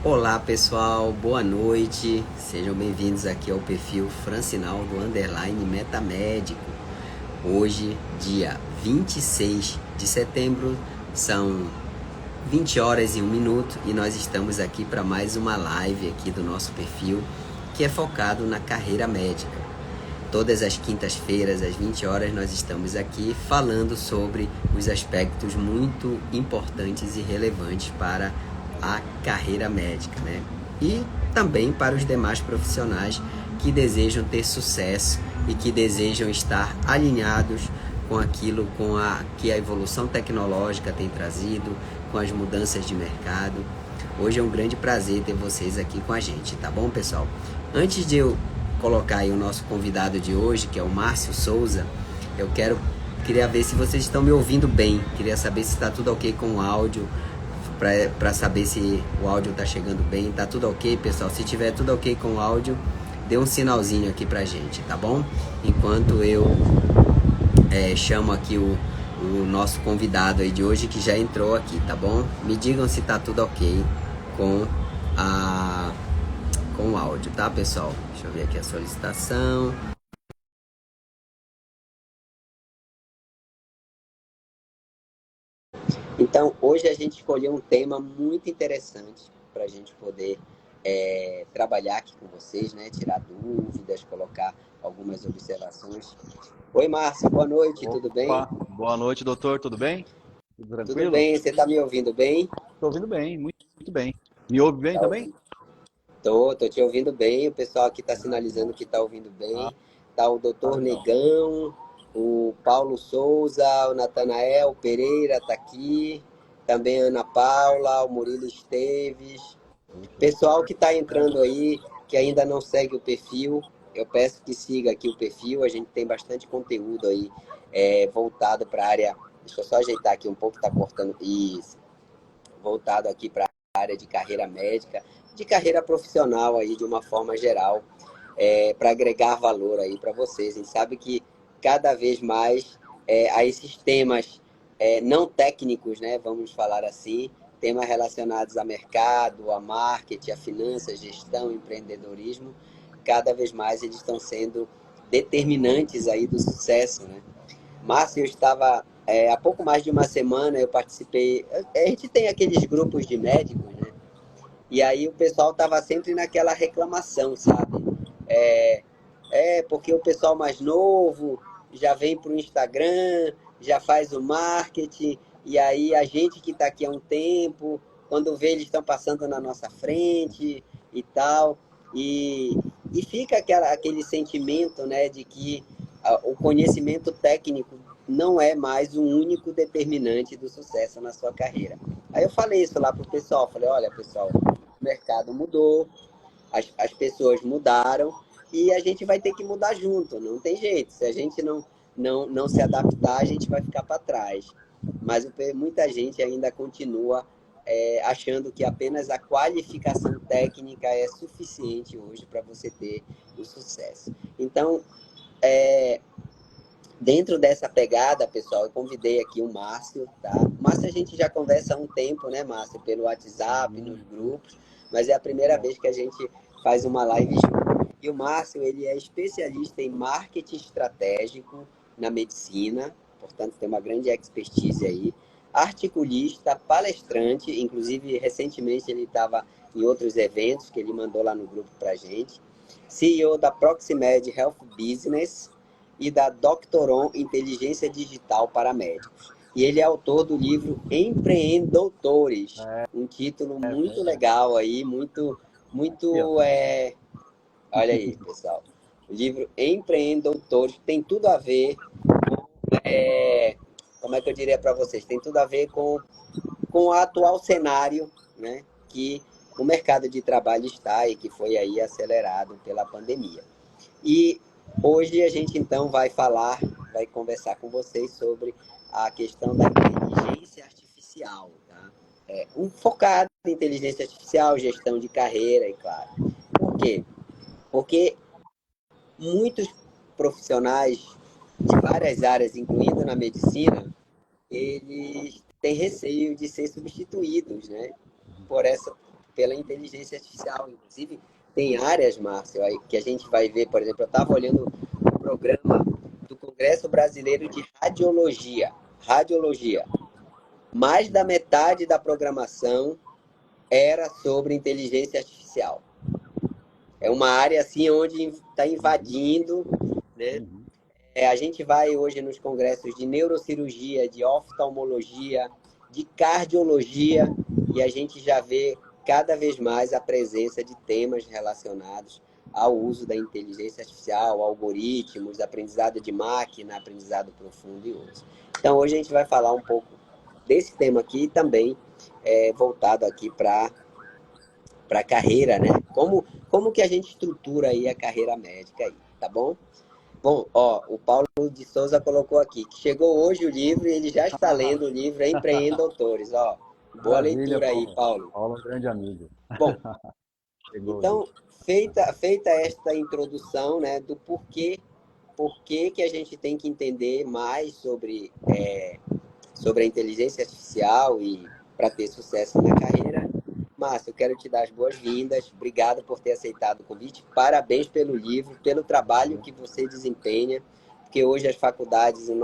Olá pessoal, boa noite, sejam bem-vindos aqui ao perfil Francinal do Underline Metamédico. Hoje, dia 26 de setembro, são 20 horas e 1 minuto e nós estamos aqui para mais uma live aqui do nosso perfil que é focado na carreira médica. Todas as quintas-feiras, às 20 horas, nós estamos aqui falando sobre os aspectos muito importantes e relevantes para a carreira médica, né? E também para os demais profissionais que desejam ter sucesso e que desejam estar alinhados com aquilo que a evolução tecnológica tem trazido, com as mudanças de mercado. Hoje é um grande prazer ter vocês aqui com a gente, tá bom, pessoal? Antes de eu colocar aí o nosso convidado de hoje, que é o Márcio Souza, queria ver se vocês estão me ouvindo bem, queria saber se está tudo ok com o áudio, para saber se o áudio está chegando bem. Tá tudo ok, pessoal? Se tiver tudo ok com o áudio, dê um sinalzinho aqui pra gente, tá bom? Enquanto eu chamo aqui o nosso convidado aí de hoje, que já entrou aqui, tá bom? Me digam se tá tudo ok com o áudio, tá, pessoal? Deixa eu ver aqui a solicitação. Então, hoje a gente escolheu um tema muito interessante para a gente poder trabalhar aqui com vocês, né? Tirar dúvidas, colocar algumas observações. Oi, Márcio, boa noite, tudo bem? Opa, boa noite, doutor, tudo bem? Tudo Tudo tranquilo? bem, você está me ouvindo bem? Estou ouvindo bem, muito bem. Me ouve bem Tá também? ouvindo? Tô te ouvindo bem, o pessoal aqui está Ah, que sinalizando bom. que está ouvindo Ah, bem. Tá o doutor legal. Negão, o Paulo Souza, o Natanael Pereira está aqui, também a Ana Paula, o Murilo Esteves. Pessoal que está entrando aí, que ainda não segue o perfil, eu peço que siga aqui o perfil. A gente tem bastante conteúdo aí voltado para a área. Deixa eu só ajeitar aqui um pouco, está cortando. Isso. Voltado aqui para a área de carreira médica, de carreira profissional aí de uma forma geral, para agregar valor aí para vocês. A gente sabe que cada vez mais a esses temas não técnicos, né, vamos falar assim, temas relacionados a mercado, a marketing, a finanças, gestão, empreendedorismo, cada vez mais eles estão sendo determinantes aí do sucesso, né? Márcio, eu estava há pouco mais de uma semana, eu participei. A gente tem aqueles grupos de médicos, né? E aí o pessoal estava sempre naquela reclamação, sabe? É, porque o pessoal mais novo já vem para o Instagram, já faz o marketing, e aí a gente que está aqui há um tempo, quando vê eles estão passando na nossa frente e tal, e, e fica aquele sentimento, né, de que o conhecimento técnico não é mais o único determinante do sucesso na sua carreira. Aí eu falei isso lá pro pessoal, falei, olha pessoal, o mercado mudou, as pessoas mudaram e a gente vai ter que mudar junto, não tem jeito. Se a gente não se adaptar, a gente vai ficar para trás. Mas muita gente ainda continua achando que apenas a qualificação técnica é suficiente hoje para você ter o sucesso. Então, dentro dessa pegada, pessoal, eu convidei aqui o Márcio, tá? O Márcio a gente já conversa há um tempo, né, Márcio? Pelo WhatsApp, nos grupos, mas é a primeira Bom, vez que a gente faz uma live junto. E o Márcio, ele é especialista em marketing estratégico na medicina, portanto tem uma grande expertise aí. Articulista, palestrante, inclusive recentemente ele estava em outros eventos que ele mandou lá no grupo pra gente. CEO da Proximed Health Business, e da Doctoron Inteligência Digital para Médicos. E ele é autor do livro Empreendedores, um título muito verdade. legal aí, muito, Aqui, ó. muito, olha aí, pessoal. O livro Empreendedores tem tudo a ver, como é que eu diria para vocês, tem tudo a ver com o atual cenário, né, que o mercado de trabalho está e que foi aí acelerado pela pandemia. E hoje a gente então vai conversar com vocês sobre a questão da inteligência artificial, tá? Focado em inteligência artificial, gestão de carreira, e claro. Por quê? Porque muitos profissionais de várias áreas, incluindo na medicina, eles têm receio de ser substituídos, né? Por essa. pela inteligência artificial. Inclusive, tem áreas, Márcio, aí, que a gente vai ver, por exemplo, eu estava olhando o programa do Congresso Brasileiro de Radiologia. Radiologia. Mais da metade da programação era sobre inteligência artificial. É uma área assim onde está invadindo, né? A gente vai hoje nos congressos de neurocirurgia, de oftalmologia, de cardiologia, e a gente já vê cada vez mais a presença de temas relacionados ao uso da inteligência artificial, algoritmos, aprendizado de máquina, aprendizado profundo e outros. Então hoje a gente vai falar um pouco desse tema aqui também voltado aqui para a carreira, né? Como que a gente estrutura aí a carreira médica aí, tá bom? Bom, ó, o Paulo de Souza colocou aqui que chegou hoje o livro e ele já está lendo o livro Empreendendo Doutores, ó. Boa Maravilha, leitura aí, Paulo. Paulo. Paulo é um grande amigo. Bom, Chegou aí. então, feita esta introdução, né, do porquê que a gente tem que entender mais sobre a inteligência artificial e para ter sucesso na carreira. Márcio, eu quero te dar as boas-vindas. Obrigado por ter aceitado o convite. Parabéns pelo livro, pelo trabalho que você desempenha, porque hoje as faculdades, no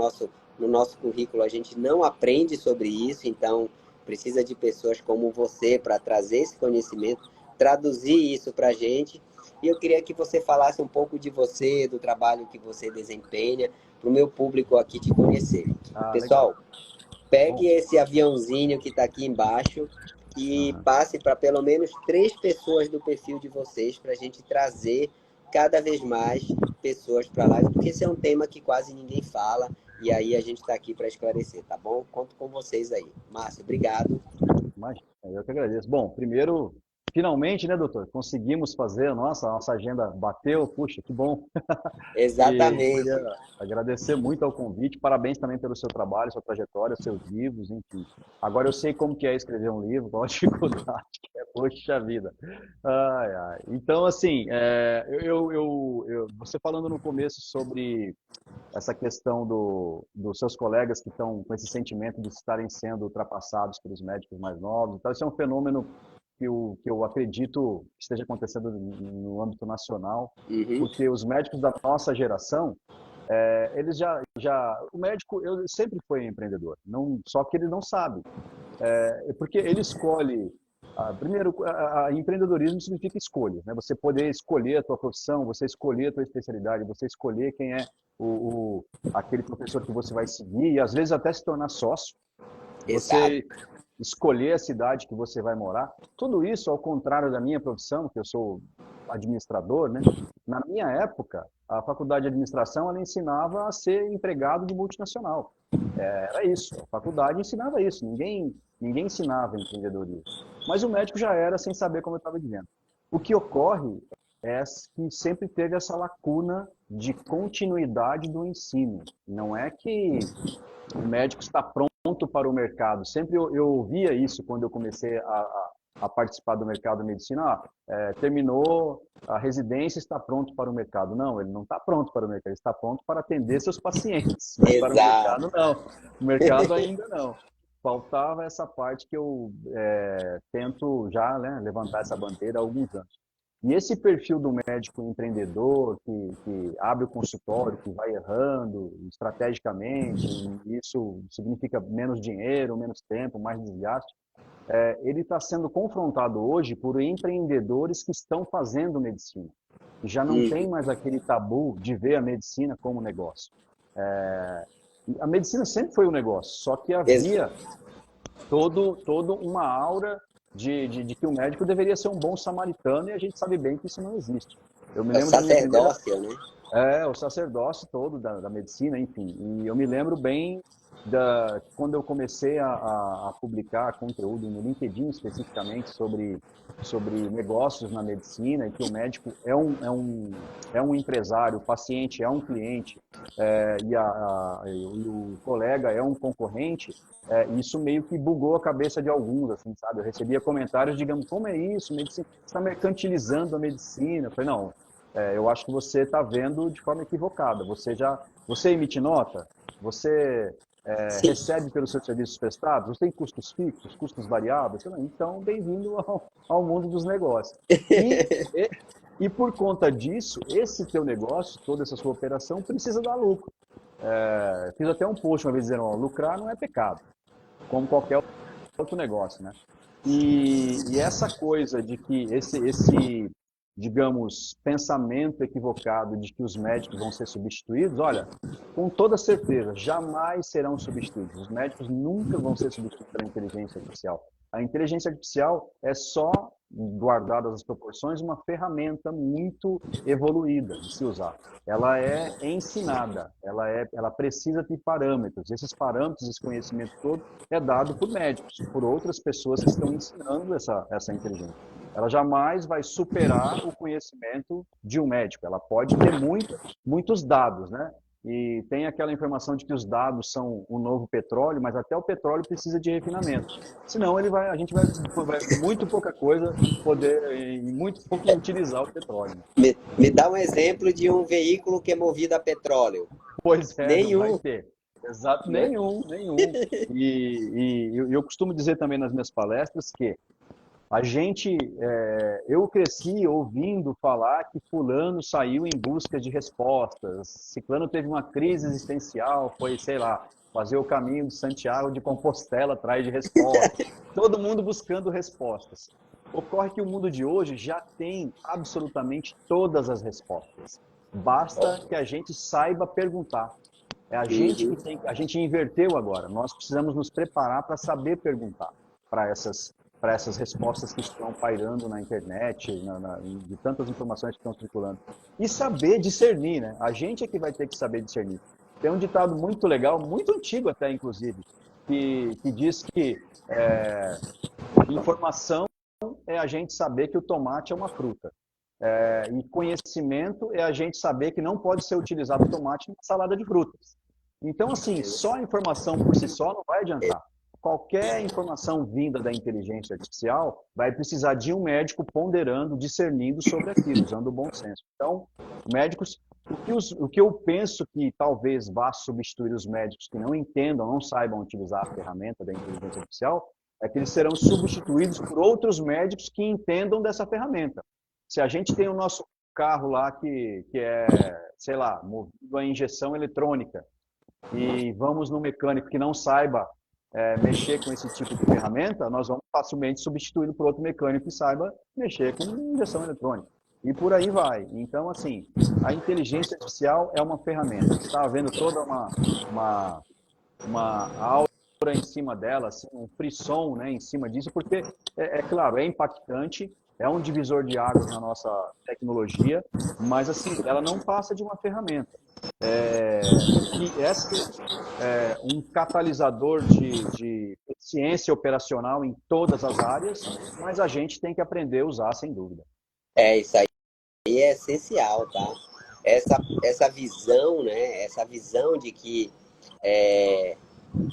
nosso currículo, a gente não aprende sobre isso, então precisa de pessoas como você para trazer esse conhecimento, traduzir isso para a gente. E eu queria que você falasse um pouco de você, do trabalho que você desempenha, para o meu público aqui te conhecer. Ah, legal. Pessoal, pegue Bom, esse aviãozinho que está aqui embaixo e aham. passe para pelo menos 3 pessoas do perfil de vocês para a gente trazer cada vez mais pessoas para a live, porque esse é um tema que quase ninguém fala e aí a gente está aqui para esclarecer, tá bom? Conto com vocês aí. Márcio, obrigado. Imagina, eu que agradeço. Bom, primeiro, finalmente, né, doutor? Conseguimos fazer, a nossa agenda bateu, puxa, que bom. E queria Exatamente. agradecer muito ao convite, parabéns também pelo seu trabalho, sua trajetória, seus livros, enfim. Agora eu sei como que é escrever um livro, qual a dificuldade que é, poxa vida. Ai, ai. Então, assim, você falando no começo sobre essa questão dos seus colegas que estão com esse sentimento de estarem sendo ultrapassados pelos médicos mais novos. Então, isso é um fenômeno que eu acredito que esteja acontecendo no âmbito nacional, Uhum. porque os médicos da nossa geração, eles o médico, eu sempre foi empreendedor, não, só que ele não sabe, porque ele escolhe. Primeiro, empreendedorismo significa escolha, né? Você poder escolher a tua profissão, você escolher a tua especialidade, você escolher quem é aquele professor que você vai seguir e às vezes até se tornar sócio. Exato. Você escolher a cidade que você vai morar. Tudo isso, ao contrário da minha profissão, que eu sou administrador, né? Na minha época, a faculdade de administração ela ensinava a ser empregado de multinacional. Era isso, a faculdade ensinava isso, ninguém ensinava empreendedorismo. Mas o médico já era sem saber como eu estava dizendo. O que ocorre é que sempre teve essa lacuna de continuidade do ensino. Não é que o médico está pronto para o mercado. Sempre eu ouvia isso quando eu comecei a participar do mercado da medicina. Terminou a residência, está pronto para o mercado. Não, ele não está pronto para o mercado, ele está pronto para atender seus pacientes, mas para o Exato. mercado não. O mercado ainda não. Faltava essa parte que eu tento já, né, levantar essa bandeira há alguns anos. E esse perfil do médico empreendedor, que abre o consultório, que vai errando estrategicamente, e isso significa menos dinheiro, menos tempo, mais desgaste, ele está sendo confrontado hoje por empreendedores que estão fazendo medicina, que já não tem Uhum. mais aquele tabu de ver a medicina como negócio. A medicina sempre foi um negócio, só que Ex- havia todo uma aura de que o médico deveria ser um bom samaritano e a gente sabe bem que isso não existe. Eu me É o lembro da minha primeira. sacerdócio, né? O sacerdócio todo da medicina, enfim. E eu me lembro bem quando eu comecei a publicar conteúdo no LinkedIn especificamente sobre negócios na medicina e que o médico é um empresário, o paciente é um cliente, e o colega é um concorrente. Isso meio que bugou a cabeça de alguns, assim, sabe? Eu recebia comentários, digamos, como é isso? Medicina, você está mercantilizando a medicina. Eu falei, não, eu acho que você está vendo de forma equivocada. Você emite nota? Você Sim. recebe pelos seus serviços prestados? Você tem custos fixos, custos variáveis? Então, bem-vindo ao mundo dos negócios. E, e, e por conta disso, esse teu negócio, toda essa sua operação, precisa dar lucro. Fiz até um post uma vez dizendo, ó, lucrar não é pecado, como qualquer outro negócio, né? E essa coisa de que digamos, pensamento equivocado de que os médicos vão ser substituídos, olha, com toda certeza, jamais serão substituídos. Os médicos nunca vão ser substituídos pela inteligência artificial. A inteligência artificial é só, guardadas as proporções, uma ferramenta muito evoluída de se usar. Ela é ensinada, ela precisa de parâmetros. Esses parâmetros, esse conhecimento todo, é dado por médicos, por outras pessoas que estão ensinando essa inteligência. Ela jamais vai superar o conhecimento de um médico. Ela pode ter muitos dados, né? E tem aquela informação de que os dados são o novo petróleo, mas até o petróleo precisa de refinamento. Senão a gente vai muito pouca coisa poder, e muito pouco utilizar o petróleo. Né? Me dá um exemplo de um veículo que é movido a petróleo. Pois é, não vai Nenhum, ter. Exato, né? nenhum. E eu costumo dizer também nas minhas palestras que eu cresci ouvindo falar que fulano saiu em busca de respostas, ciclano teve uma crise existencial, foi, sei lá, fazer o caminho de Santiago de Compostela atrás de respostas. Todo mundo buscando respostas. Ocorre que o mundo de hoje já tem absolutamente todas as respostas. Basta que a gente saiba perguntar. É a gente Uhum. que a gente inverteu agora. Nós precisamos nos preparar para saber perguntar para essas respostas que estão pairando na internet, de tantas informações que estão circulando. E saber discernir, né? A gente é que vai ter que saber discernir. Tem um ditado muito legal, muito antigo até, inclusive, que diz que informação é a gente saber que o tomate é uma fruta. E conhecimento é a gente saber que não pode ser utilizado tomate na salada de frutas. Então, assim, só a informação por si só não vai adiantar. Qualquer informação vinda da inteligência artificial vai precisar de um médico ponderando, discernindo sobre aquilo, usando o bom senso. Então, médicos, o que eu penso que talvez vá substituir os médicos que não entendam, não saibam utilizar a ferramenta da inteligência artificial, é que eles serão substituídos por outros médicos que entendam dessa ferramenta. Se a gente tem o nosso carro lá que é, sei lá, movido a injeção eletrônica, e vamos no mecânico que não saiba mexer com esse tipo de ferramenta, nós vamos facilmente substituí-lo por outro mecânico que saiba mexer com injeção eletrônica. E por aí vai. Então, assim, a inteligência artificial é uma ferramenta. Está havendo toda uma aura em cima dela, assim, um frisson, né, em cima disso, porque, claro, é impactante, é um divisor de águas na nossa tecnologia, mas, assim, ela não passa de uma ferramenta. O que é ser um catalisador de eficiência operacional em todas as áreas, mas a gente tem que aprender a usar, sem dúvida. Isso aí é essencial, tá? Essa visão, né? Essa visão de que é,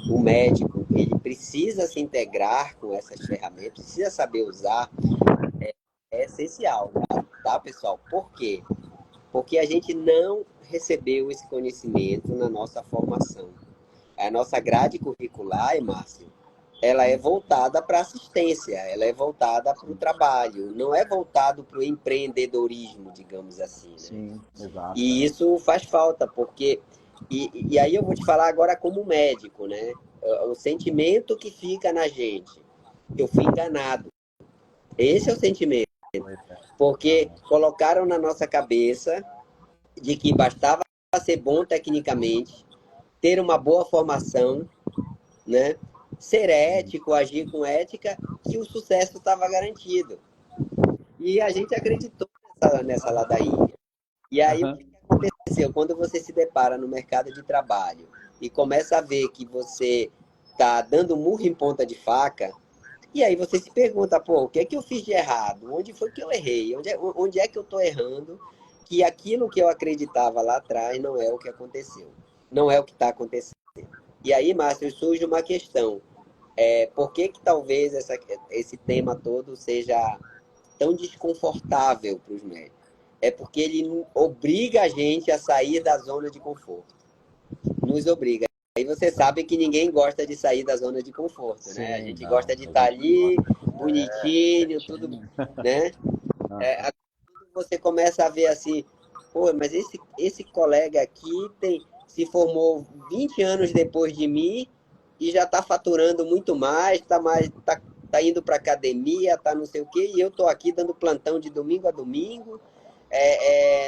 o médico ele precisa se integrar com essas ferramentas, precisa saber usar, é essencial, tá, pessoal? Por quê? Porque a gente não recebeu esse conhecimento na nossa formação. A nossa grade curricular, Márcio, ela é voltada para assistência, ela é voltada para o Sim, trabalho, não é voltado para o empreendedorismo, digamos assim, né? sim, exato. E isso faz falta, porque e aí eu vou te falar agora como médico, né? O sentimento que fica na gente, eu fui enganado. Esse é o sentimento, Pois é. porque Aham. colocaram na nossa cabeça de que bastava ser bom tecnicamente, ter uma boa formação, né? Ser Uhum. ético, agir com ética, que o sucesso estava garantido. E a gente acreditou nessa ladainha. E aí o Aham. que aconteceu? Quando você se depara no mercado de trabalho e começa a ver que você está dando murro em ponta de faca, e aí você se pergunta, pô, o que é que eu fiz de errado? Onde foi que eu errei? Onde é que eu estou errando? Que aquilo que eu acreditava lá atrás não é o que aconteceu. Não é o que está acontecendo. E aí, Márcio, surge uma questão. Por que que talvez esse tema todo seja tão desconfortável para os médicos? É porque ele obriga a gente a sair da zona de conforto. Nos obriga. Aí você sabe que ninguém gosta de sair da zona de conforto, né? A Sim, gente não. gosta de A estar gente ali, gosta. bonitinho, tudo, Quietinho. né? Aham. Você começa a ver assim, pô, mas esse colega aqui se formou 20 anos depois de mim e já está faturando muito mais, tá indo para academia, tá não sei o quê, e eu tô aqui dando plantão de domingo a domingo,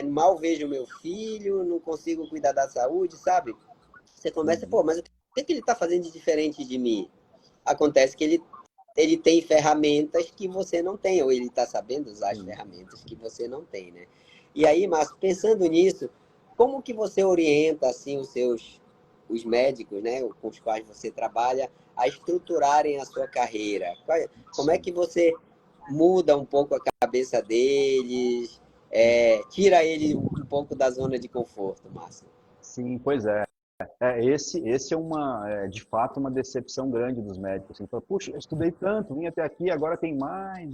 mal vejo meu filho, não consigo cuidar da saúde, sabe? Você começa, Uhum. pô, mas o que ele está fazendo de diferente de mim? Acontece que ele tem ferramentas que você não tem, ou ele está sabendo usar as Sim. ferramentas que você não tem, né? E aí, Márcio, pensando nisso, como que você orienta, assim, os médicos, né, com os quais você trabalha, a estruturarem a sua carreira? Como é Sim. que você muda um pouco a cabeça deles, Uhum. tira ele um pouco da zona de conforto, Márcio? Sim, pois é. Esse de fato, uma decepção grande dos médicos. Assim, fala, puxa, eu estudei tanto, vim até aqui, agora tem mais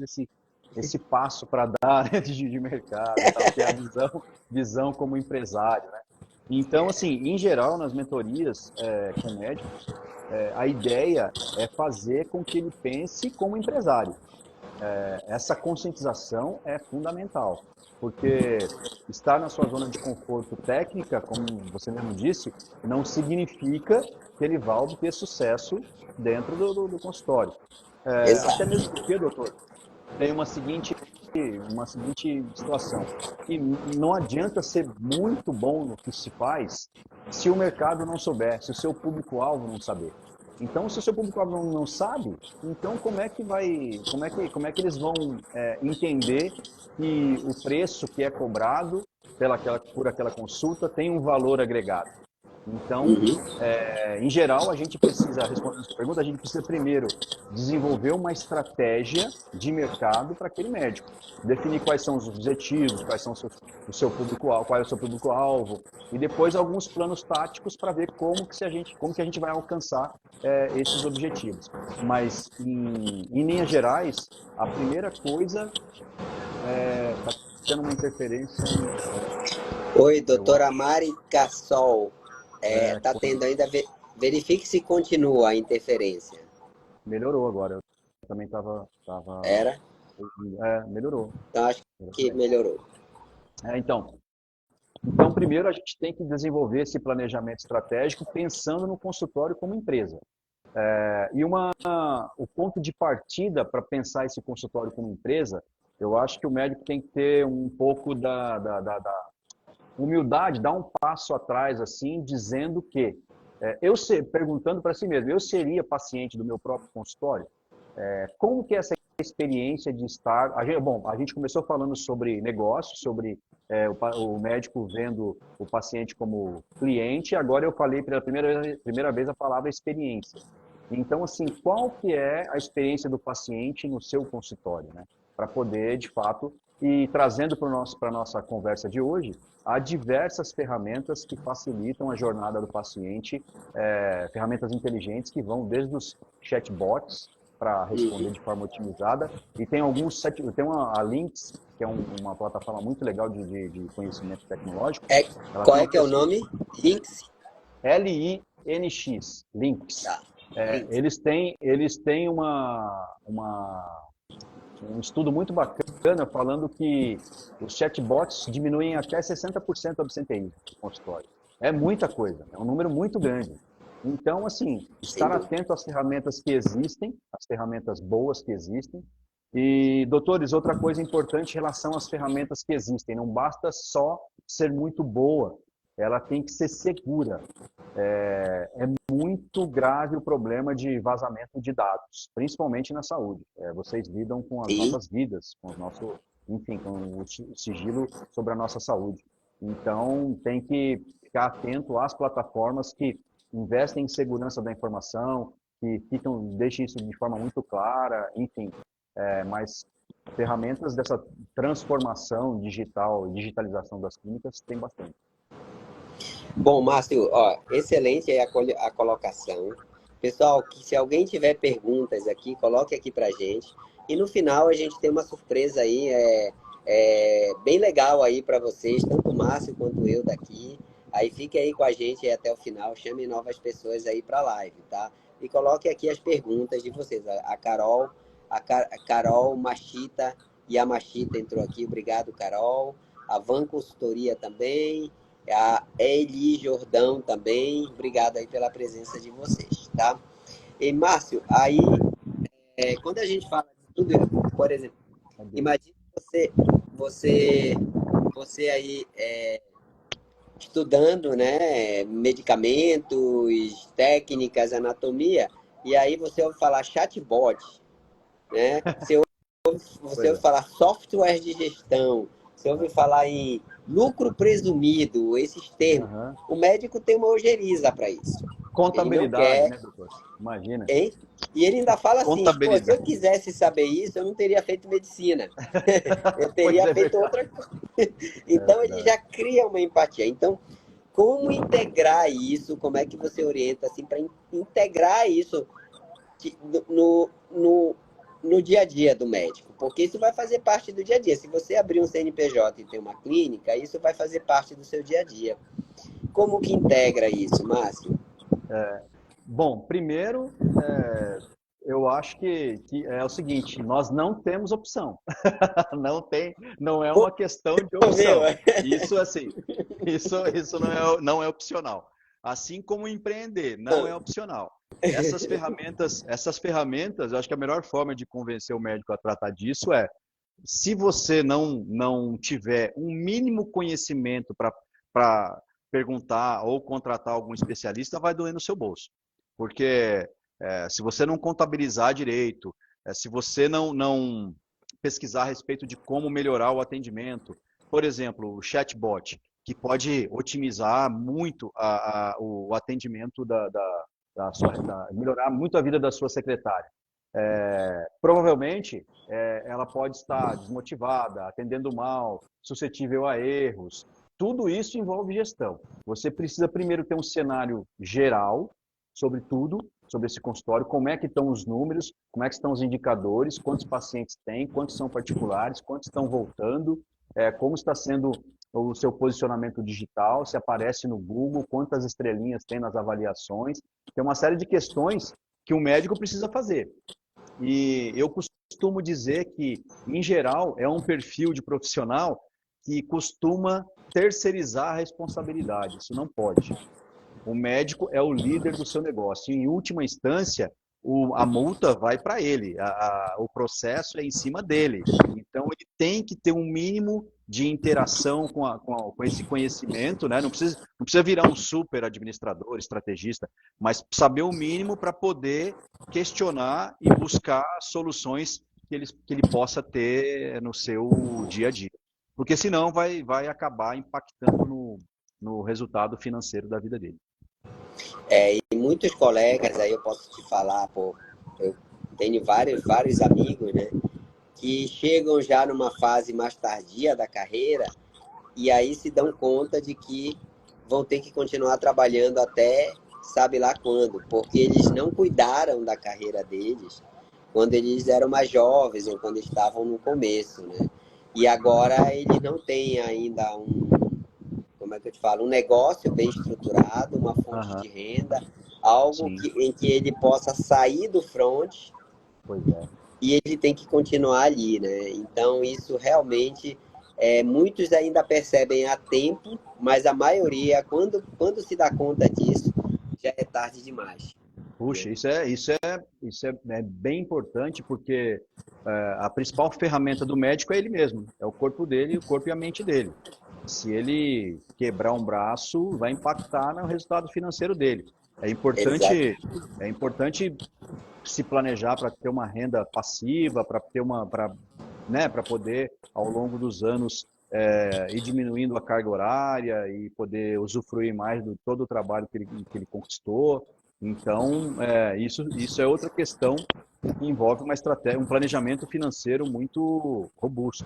esse passo para dar né, de mercado e tal, que é a visão como empresário, né? Então, assim, em geral, nas mentorias com médicos, a ideia é fazer com que ele pense como empresário. Essa conscientização é fundamental, porque estar na sua zona de conforto técnica, como você mesmo disse, não significa que ele vá obter sucesso dentro do consultório. Até Exato. mesmo porque, doutor, tem uma seguinte situação. E não adianta ser muito bom no que se faz se o mercado não souber, se o seu público-alvo não saber. Então, se o seu público-alvo não sabe, então como é que eles vão entender que o preço que é cobrado por aquela consulta tem um valor agregado? Então, Uhum. em geral, a gente precisa, respondendo a sua pergunta, a gente precisa primeiro desenvolver uma estratégia de mercado para aquele médico. Definir quais são os objetivos, o seu público-alvo, qual é o seu público-alvo, e depois alguns planos táticos para ver como que a gente vai alcançar esses objetivos. Mas, em linhas gerais, a primeira coisa está tendo uma interferência, Oi, eu doutora acho. Mari Cassol. Tá tendo ainda. Verifique se continua a interferência. Melhorou agora. Eu também tava Era? melhorou. Então acho Melhorou que bem. melhorou. Então, primeiro a gente tem que desenvolver esse planejamento estratégico pensando no consultório como empresa. O ponto de partida para pensar esse consultório como empresa, eu acho que o médico tem que ter um pouco da humildade, dar um passo atrás, assim, dizendo que, perguntando para si mesmo, eu seria paciente do meu próprio consultório? Como que é essa experiência de estar... a gente começou falando sobre negócio, sobre o médico vendo o paciente como cliente, agora eu falei pela primeira vez a palavra experiência. Então, assim, qual que é a experiência do paciente no seu consultório, né? Para poder, de fato, e trazendo para a nossa conversa de hoje, há diversas ferramentas que facilitam a jornada do paciente, ferramentas inteligentes que vão desde os chatbots para responder de Uhum. forma otimizada, e tem a Lynx, que é uma plataforma muito legal de conhecimento tecnológico, É, ela qual tem é uma que é o nome? Links? LINX, Lynx. Tá. Links. Eles têm um estudo muito bacana falando que os chatbots diminuem até 60% o absenteísmo do consultório. É muita coisa, é um número muito grande. Então, assim, Sem estar dúvida. atento às ferramentas que existem, às ferramentas boas que existem. E, doutores, outra coisa importante em relação às ferramentas que existem, não basta só ser muito boa, ela tem que ser segura. É muito grave o problema de vazamento de dados, principalmente na saúde. Vocês lidam com as Sim. nossas vidas, com o nosso, enfim, com o sigilo sobre a nossa saúde. Então, tem que ficar atento às plataformas que investem em segurança da informação, que deixem isso de forma muito clara, enfim. Mas ferramentas dessa transformação digital, digitalização das clínicas, tem bastante. Bom, Márcio, ó, excelente aí a colocação. Pessoal, se alguém tiver perguntas aqui, coloque aqui pra gente. E no final a gente tem uma surpresa aí, bem legal aí para vocês, tanto o Márcio quanto eu daqui. Aí fique aí com a gente até o final, chame novas pessoas aí para a live, tá? E coloque aqui as perguntas de vocês. A Carol, a Carol Machita e a Machita entrou aqui, obrigado, Carol. A Van Consultoria também, a Eli Jordão também, obrigado aí pela presença de vocês, tá? E Márcio, aí quando a gente fala de tudo, por exemplo, Cadê? imagine você, você aí estudando, né, medicamentos, técnicas, anatomia, e aí você ouve falar chatbot, né? Você Pois ouve é. falar software de gestão, você ouve falar em lucro presumido, esses termos. Aham. O médico tem uma ojeriza para isso. Ele não Contabilidade, quer, né, doutor? Imagina. hein? E ele ainda fala assim, pô, se eu Contabilidade. quisesse saber isso, eu não teria feito medicina. Eu Pois teria é feito verdade. outra coisa. É Então ele verdade. já cria uma empatia. Então, como integrar isso? Como é que você orienta assim para integrar isso no, no, no dia a dia do médico? Porque isso vai fazer parte do dia a dia. Se você abrir um CNPJ e ter uma clínica, isso vai fazer parte do seu dia a dia. Como que integra isso, Márcio? Bom, primeiro, eu acho que é o seguinte, nós não temos opção. Não tem, não é uma questão de Meu, opção. Isso assim, isso não é opcional. Assim como empreender, não é opcional. Essas ferramentas, eu acho que a melhor forma de convencer o médico a tratar disso é, se você não tiver um mínimo conhecimento para perguntar ou contratar algum especialista, vai doer no seu bolso. Porque se você não contabilizar direito, se você não pesquisar a respeito de como melhorar o atendimento, por exemplo, o chatbot, que pode otimizar muito o atendimento melhorar muito a vida da sua secretária. Provavelmente ela pode estar desmotivada, atendendo mal, suscetível a erros. Tudo isso envolve gestão. Você precisa primeiro ter um cenário geral sobre tudo, sobre esse consultório, como é que estão os números, como é que estão os indicadores, quantos pacientes tem, quantos são particulares, quantos estão voltando, como está sendo o seu posicionamento digital, se aparece no Google, quantas estrelinhas tem nas avaliações. Tem uma série de questões que o médico precisa fazer. E eu costumo dizer que, em geral, é um perfil de profissional que costuma terceirizar a responsabilidade. Isso não pode. O médico é o líder do seu negócio. Em última instância, a multa vai para ele, o processo é em cima dele. Então, ele tem que ter um mínimo de interação com esse conhecimento, né? Não precisa virar um super administrador, estrategista, mas saber o mínimo para poder questionar e buscar soluções que ele possa ter no seu dia a dia. Porque senão vai acabar impactando no resultado financeiro da vida dele. E muitos colegas, aí eu posso te falar, pô, eu tenho vários amigos, né, que chegam já numa fase mais tardia da carreira e aí se dão conta de que vão ter que continuar trabalhando até sabe lá quando, porque eles não cuidaram da carreira deles quando eles eram mais jovens ou quando estavam no começo, né? E agora eles não têm ainda como é que eu te falo, um negócio bem estruturado, uma fonte Aham, de renda, algo sim, em que ele possa sair do front pois é. e ele tem que continuar ali, né? Então isso realmente muitos ainda percebem a tempo, mas a maioria, quando se dá conta disso, já é tarde demais. Né? Puxa, isso é bem importante porque a principal ferramenta do médico é ele mesmo, é o corpo dele, o corpo e a mente dele. Se ele quebrar um braço, vai impactar no resultado financeiro dele. É Exato. importante, é importante se planejar para ter uma renda passiva, né, para poder ao longo dos anos ir diminuindo a carga horária e poder usufruir mais de todo o trabalho que ele conquistou. Então, isso é outra questão que envolve uma estratégia, um planejamento financeiro muito robusto.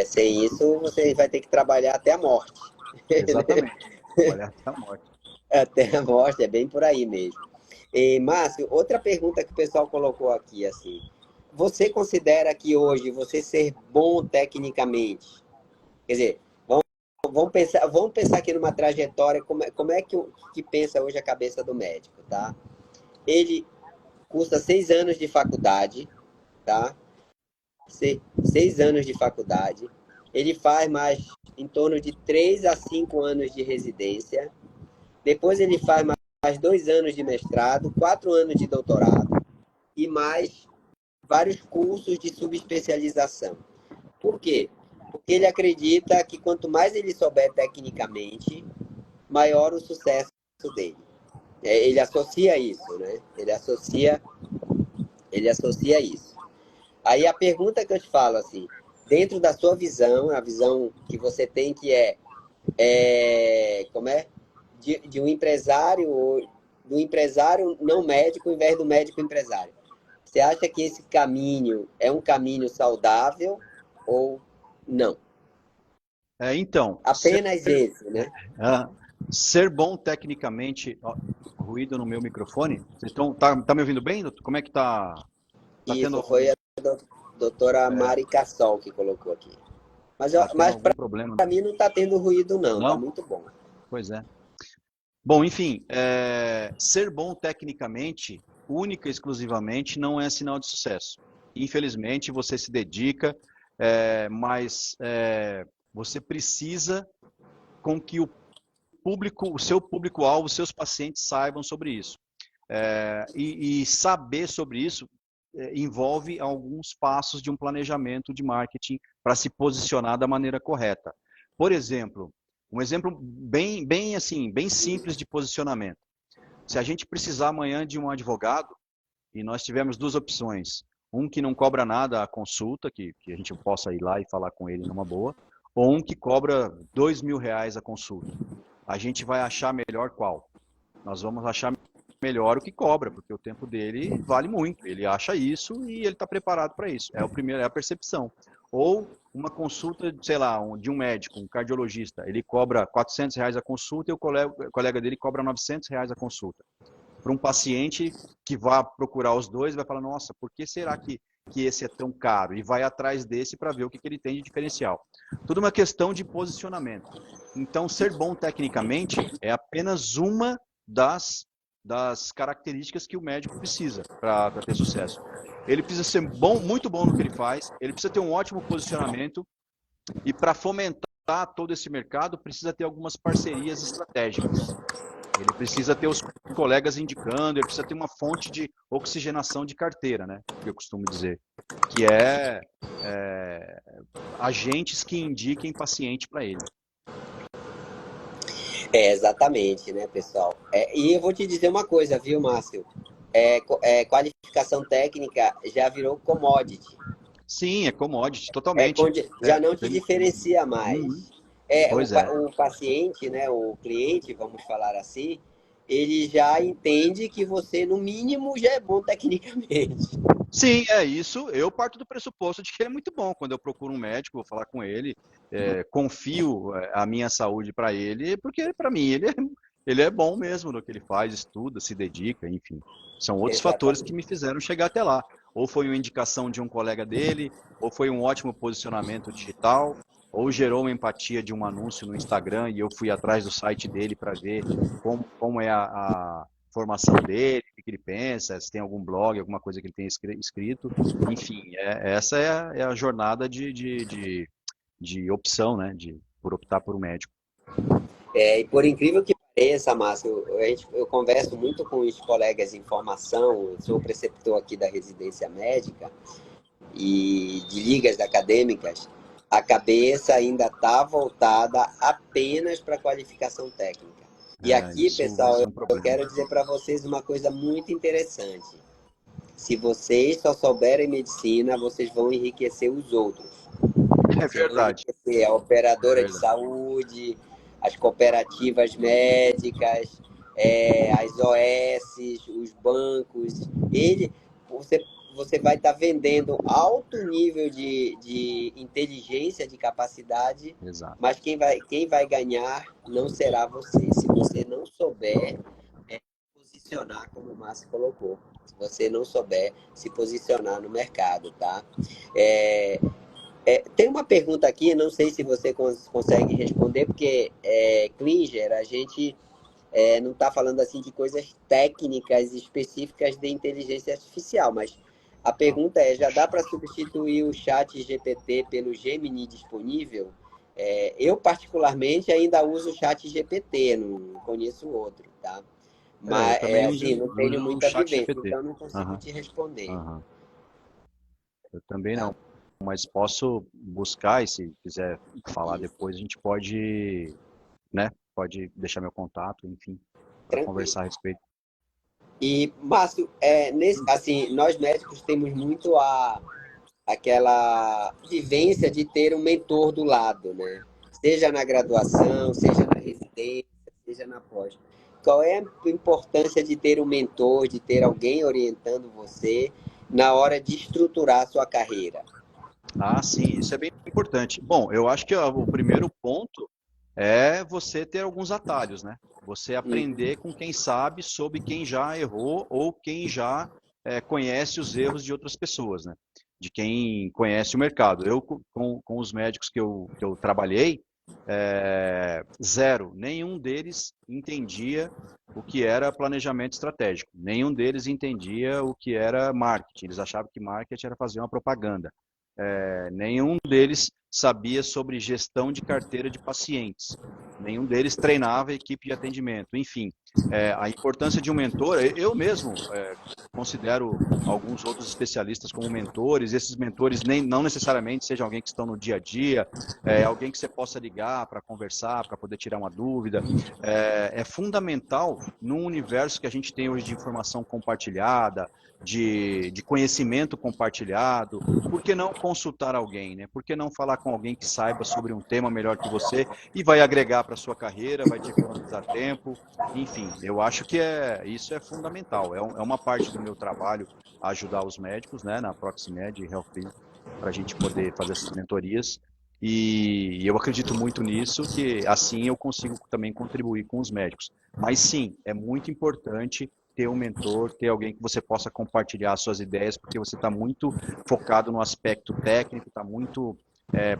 Sem isso, você vai ter que trabalhar até a morte. Exatamente. Trabalhar até a morte. Até a morte, é bem por aí mesmo. E, Márcio, outra pergunta que o pessoal colocou aqui, assim, você considera que hoje você ser bom tecnicamente, quer dizer, vamos pensar aqui numa trajetória, como é que pensa hoje a cabeça do médico, tá? Ele cursa 6 anos de faculdade, tá? 6 anos de faculdade. Ele faz mais em torno de 3 a 5 anos de residência. Depois ele faz mais 2 anos de mestrado, 4 anos de doutorado e mais vários cursos de subespecialização. Por quê? Porque ele acredita que quanto mais ele souber tecnicamente, maior o sucesso dele. Ele associa isso, né? Ele associa isso. Aí a pergunta que eu te falo assim, dentro da sua visão, a visão que você tem que como é? De um empresário, do empresário não médico, ao invés do médico empresário. Você acha que esse caminho é um caminho saudável ou não? Então, Apenas esse, né? ah, ser bom tecnicamente. Ó, ruído no meu microfone. Vocês estão. Tá me ouvindo bem, doutor? Como é que tá? Tá tendo Isso algum, foi a doutora Mari Cassol que colocou aqui. Mas, tá tendo mas algum para problema? mim não está tendo ruído, não. Está Não? muito bom. Pois é. Bom, enfim, ser bom tecnicamente, única e exclusivamente, não é sinal de sucesso. Infelizmente, você se dedica, mas você precisa com que o seu público-alvo, os seus pacientes saibam sobre isso. E saber sobre isso envolve alguns passos de um planejamento de marketing para se posicionar da maneira correta. Por exemplo, um exemplo bem assim, bem simples de posicionamento. Se a gente precisar amanhã de um advogado e nós tivermos duas opções, um que não cobra nada a consulta, que a gente possa ir lá e falar com ele numa boa, ou um que cobra R$ 2.000 a consulta. A gente vai achar melhor qual? Nós vamos achar melhor o que cobra, porque o tempo dele vale muito. Ele acha isso e ele está preparado para isso. É o primeiro, é a percepção. Ou uma consulta, sei lá, de um médico, um cardiologista, ele cobra R$ 400 a consulta e o colega dele cobra R$ 900 a consulta. Para um paciente que vá procurar os dois, vai falar, nossa, por que será que esse é tão caro? E vai atrás desse para ver o que ele tem de diferencial. Tudo uma questão de posicionamento. Então, ser bom tecnicamente é apenas uma das características que o médico precisa para ter sucesso. Ele precisa ser muito bom no que ele faz, ele precisa ter um ótimo posicionamento e para fomentar todo esse mercado precisa ter algumas parcerias estratégicas. Ele precisa ter os colegas indicando, ele precisa ter uma fonte de oxigenação de carteira, né? Que eu costumo dizer, que é agentes que indiquem paciente para ele. Exatamente, né, pessoal? E eu vou te dizer uma coisa, viu, Márcio? Qualificação técnica já virou commodity. Sim, é commodity, totalmente. Já não te diferencia Uhum. mais. Pois é. O paciente, né, o cliente, vamos falar assim, ele já entende que você, no mínimo, já é bom tecnicamente. Sim, é isso. Eu parto do pressuposto de que ele é muito bom. Quando eu procuro um médico, vou falar com ele, confio a minha saúde para ele, porque para mim ele é bom mesmo no que ele faz, estuda, se dedica, enfim. São outros fatores que Exatamente. me fizeram chegar até lá. Ou foi uma indicação de um colega dele, ou foi um ótimo posicionamento digital, ou gerou uma empatia de um anúncio no Instagram e eu fui atrás do site dele para ver como é a formação dele, o que ele pensa, se tem algum blog, alguma coisa que ele tenha escrito. Enfim, essa é a jornada de opção, né? Por optar por um médico. E por incrível que pareça, Márcio, eu converso muito com os colegas em formação, eu sou preceptor aqui da residência médica e de ligas acadêmicas, a cabeça ainda está voltada apenas para a qualificação técnica. E aqui, pessoal, Isso é um eu problema. quero dizer para vocês uma coisa muito interessante. Se vocês só souberem medicina, vocês vão enriquecer os outros. É Vocês vão verdade, enriquecer a é operadora de verdade. saúde, as cooperativas médicas, as OS, os bancos. Você, você vai estar vendendo alto nível de inteligência, de capacidade, Exato. mas quem vai ganhar não será você. Se você não souber posicionar, como o Márcio colocou, se você não souber se posicionar no mercado, tá? É, Tem uma pergunta aqui, não sei se você consegue responder, porque Klinger, a gente não está falando assim de coisas técnicas específicas de inteligência artificial, mas a pergunta é, já dá para substituir o chat GPT pelo Gemini disponível? Eu, particularmente, ainda uso o chat GPT, não conheço outro, tá? Eu Mas, também uso, assim, não tenho uso o muita chat vivência, GPT. então não consigo Aham, te responder, aham. Eu também tá? não, mas posso buscar e se quiser falar Isso, depois, a gente pode, né? Pode deixar meu contato, enfim, para tranquilo. conversar a respeito. E, Márcio, assim, nós médicos temos muito aquela vivência de ter um mentor do lado, né? Seja na graduação, seja na residência, seja na pós. Qual é a importância de ter um mentor, de ter alguém orientando você na hora de estruturar a sua carreira? Ah, sim, isso é bem importante. Bom, eu acho que ó, o primeiro ponto é você ter alguns atalhos, né? Você Uhum. aprender com quem sabe sobre quem já errou ou quem já conhece os erros de outras pessoas, né? De quem conhece o mercado. Eu, com os médicos que eu trabalhei, zero, nenhum deles entendia o que era planejamento estratégico, nenhum deles entendia o que era marketing. Eles achavam que marketing era fazer uma propaganda. Nenhum deles sabia sobre gestão de carteira de pacientes. Nenhum deles treinava a equipe de atendimento. Enfim, a importância de um mentor, eu mesmo considero alguns outros especialistas como mentores. Esses mentores não necessariamente sejam alguém que estão no dia a dia, alguém que você possa ligar para conversar, para poder tirar uma dúvida. É fundamental num universo que a gente tem hoje de informação compartilhada, de conhecimento compartilhado. Por que não consultar alguém, né? Por que não falar com alguém que saiba sobre um tema melhor que você e vai agregar para a sua carreira, vai te economizar tempo, enfim, eu acho que isso é fundamental. É uma parte do meu trabalho ajudar os médicos, né, na Proximed e Healthfield, para a gente poder fazer essas mentorias. E eu acredito muito nisso, que assim eu consigo também contribuir com os médicos. Mas sim, é muito importante ter um mentor, ter alguém que você possa compartilhar suas ideias, porque você está muito focado no aspecto técnico, está muito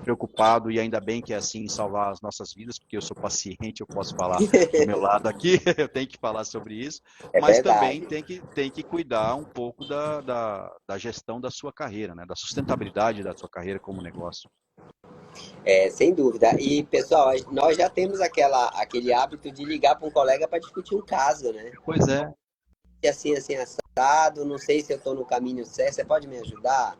preocupado, e ainda bem que é assim, em salvar as nossas vidas, porque eu sou paciente, eu posso falar do meu lado aqui, eu tenho que falar sobre isso, É mas também verdade. tem que cuidar um pouco da gestão da sua carreira, né, da sustentabilidade da sua carreira como negócio. Sem dúvida. E, pessoal, nós já temos aquele hábito de ligar para um colega para discutir um caso, né? Pois é, E assim, assado, não sei se eu estou no caminho certo, você pode me ajudar?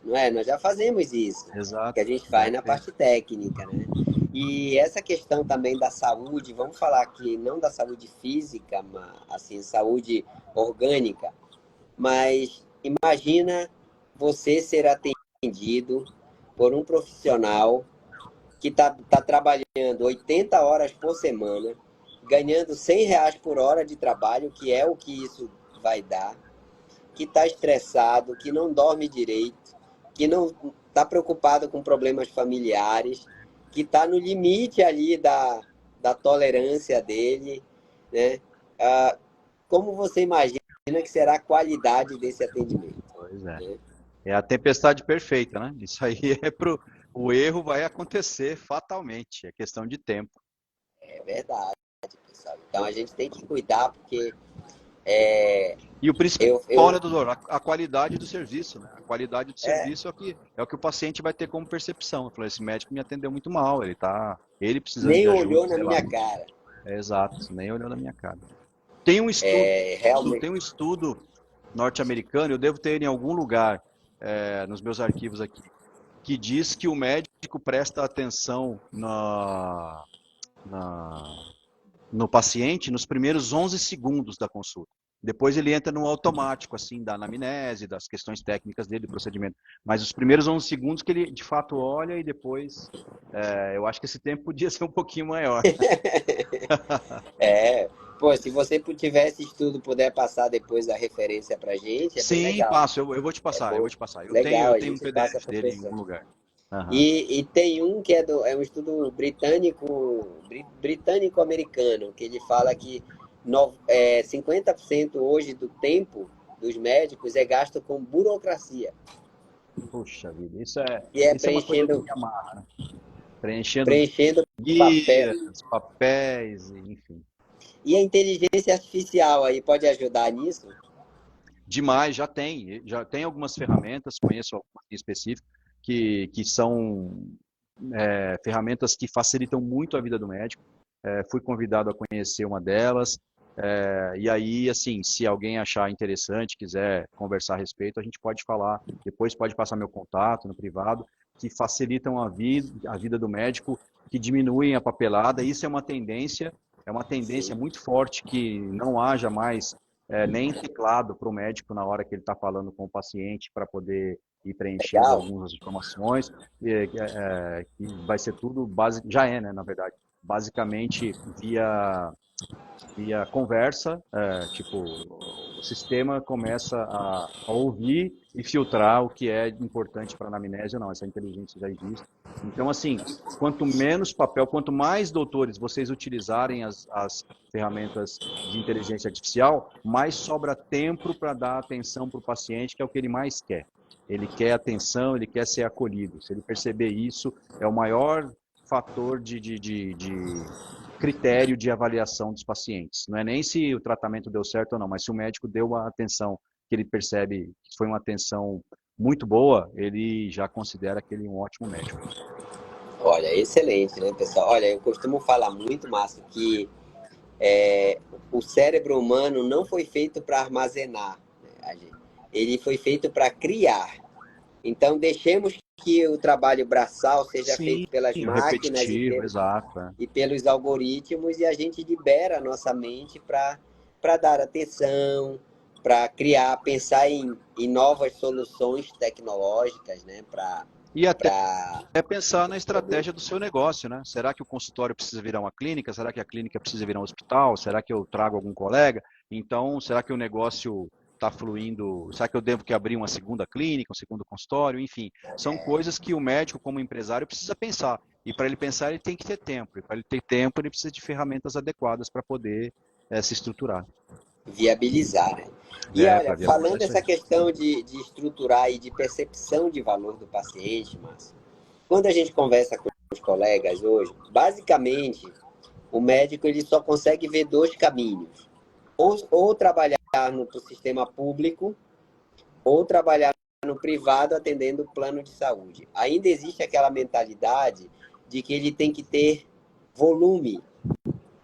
Não é? Nós já fazemos isso, que a exato, gente faz na perfeito. parte técnica, né? E essa questão também da saúde, vamos falar aqui não da saúde física, mas assim, saúde orgânica, mas imagina você ser atendido por um profissional que tá trabalhando 80 horas por semana, ganhando R$ 100 por hora de trabalho, que é o que isso vai dar, que está estressado, que não dorme direito, que não está preocupado com problemas familiares, que está no limite ali da tolerância dele, né? Ah, como você imagina que será a qualidade desse atendimento? Pois é. Né? É a tempestade perfeita, né? Isso aí o erro vai acontecer fatalmente, é questão de tempo. É verdade, pessoal. Então a gente tem que cuidar, porque é, E o principal, eu né, doutor, a qualidade do serviço, né? A qualidade do serviço é o que o paciente vai ter como percepção. Eu falei, esse médico me atendeu muito mal, ele precisando nem de ajuda, olhou na sei lá. minha cara. É exato, nem olhou na minha cara. Tem um estudo, Realmente. tem um estudo norte-americano, eu devo ter ele em algum lugar, nos meus arquivos aqui, que diz que o médico presta atenção na, no paciente nos primeiros 11 segundos da consulta. Depois ele entra no automático, assim, da anamnese, das questões técnicas dele, do procedimento. Mas os primeiros 11 segundos que ele, de fato, olha e depois... eu acho que esse tempo podia ser um pouquinho maior. É, pô, se você tiver esse estudo, puder passar depois a referência pra gente, é bem Sim, legal. passo. Eu vou te É passar, eu bom, vou te passar. Eu tenho, legal, eu a tenho um gente passa PDF pro dele em pessoal. algum lugar. Aham. E tem um que é um estudo britânico-americano, que ele fala que 50% hoje do tempo dos médicos é gasto com burocracia. Puxa vida, E é isso é uma coisa que preenchendo, me amarra, né? Preenchendo preenchendo papel. guias, papéis, enfim. E a inteligência artificial aí pode ajudar nisso? Demais, já tem algumas ferramentas, conheço algumas em específico, que são ferramentas que facilitam muito a vida do médico. Fui convidado a conhecer uma delas. E aí, assim, se alguém achar interessante, quiser conversar a respeito, a gente pode falar. Depois pode passar meu contato no privado, que facilitam a vida do médico, que diminuem a papelada. Isso é uma tendência Sim, muito forte que não haja mais nem teclado para o médico na hora que ele está falando com o paciente para poder ir preenchendo legal. algumas informações, que vai ser tudo básico, já é, né, na verdade, basicamente via conversa, tipo, o sistema começa a ouvir e filtrar o que é importante para a anamnese ou não, essa inteligência já existe. Então, assim, quanto menos papel, quanto mais doutores vocês utilizarem as ferramentas de inteligência artificial, mais sobra tempo para dar atenção para o paciente, que é o que ele mais quer. Ele quer atenção, ele quer ser acolhido. Se ele perceber isso, é o maior fator de critério de avaliação dos pacientes. Não é nem se o tratamento deu certo ou não, mas se o médico deu a atenção que ele percebe que foi uma atenção muito boa, ele já considera aquele um ótimo médico. Olha, excelente, né, pessoal? Olha, eu costumo falar muito, Márcio, que o cérebro humano não foi feito para armazenar, né? Ele foi feito para criar. Então, deixemos que o trabalho braçal seja Sim, feito pelas o máquinas repetitivo, exato. e pelos algoritmos e a gente libera a nossa mente para dar atenção, para criar, pensar em novas soluções tecnológicas, né? E até Para pensar na poder. estratégia do seu negócio, né? Será que o consultório precisa virar uma clínica? Será que a clínica precisa virar um hospital? Será que eu trago algum colega? Então, será que o negócio está fluindo? Será que eu devo que abrir uma segunda clínica, um segundo consultório? Enfim, são coisas que o médico, como empresário, precisa pensar. E para ele pensar, ele tem que ter tempo. E para ele ter tempo, ele precisa de ferramentas adequadas para poder se estruturar. Viabilizar, né? E olha, Para viabilizar falando isso aí. essa questão de estruturar e de percepção de valor do paciente, Márcio, quando a gente conversa com os colegas hoje, basicamente o médico ele só consegue ver dois caminhos: ou trabalhar no sistema público, ou trabalhar no privado atendendo o plano de saúde. Ainda existe aquela mentalidade de que ele tem que ter volume.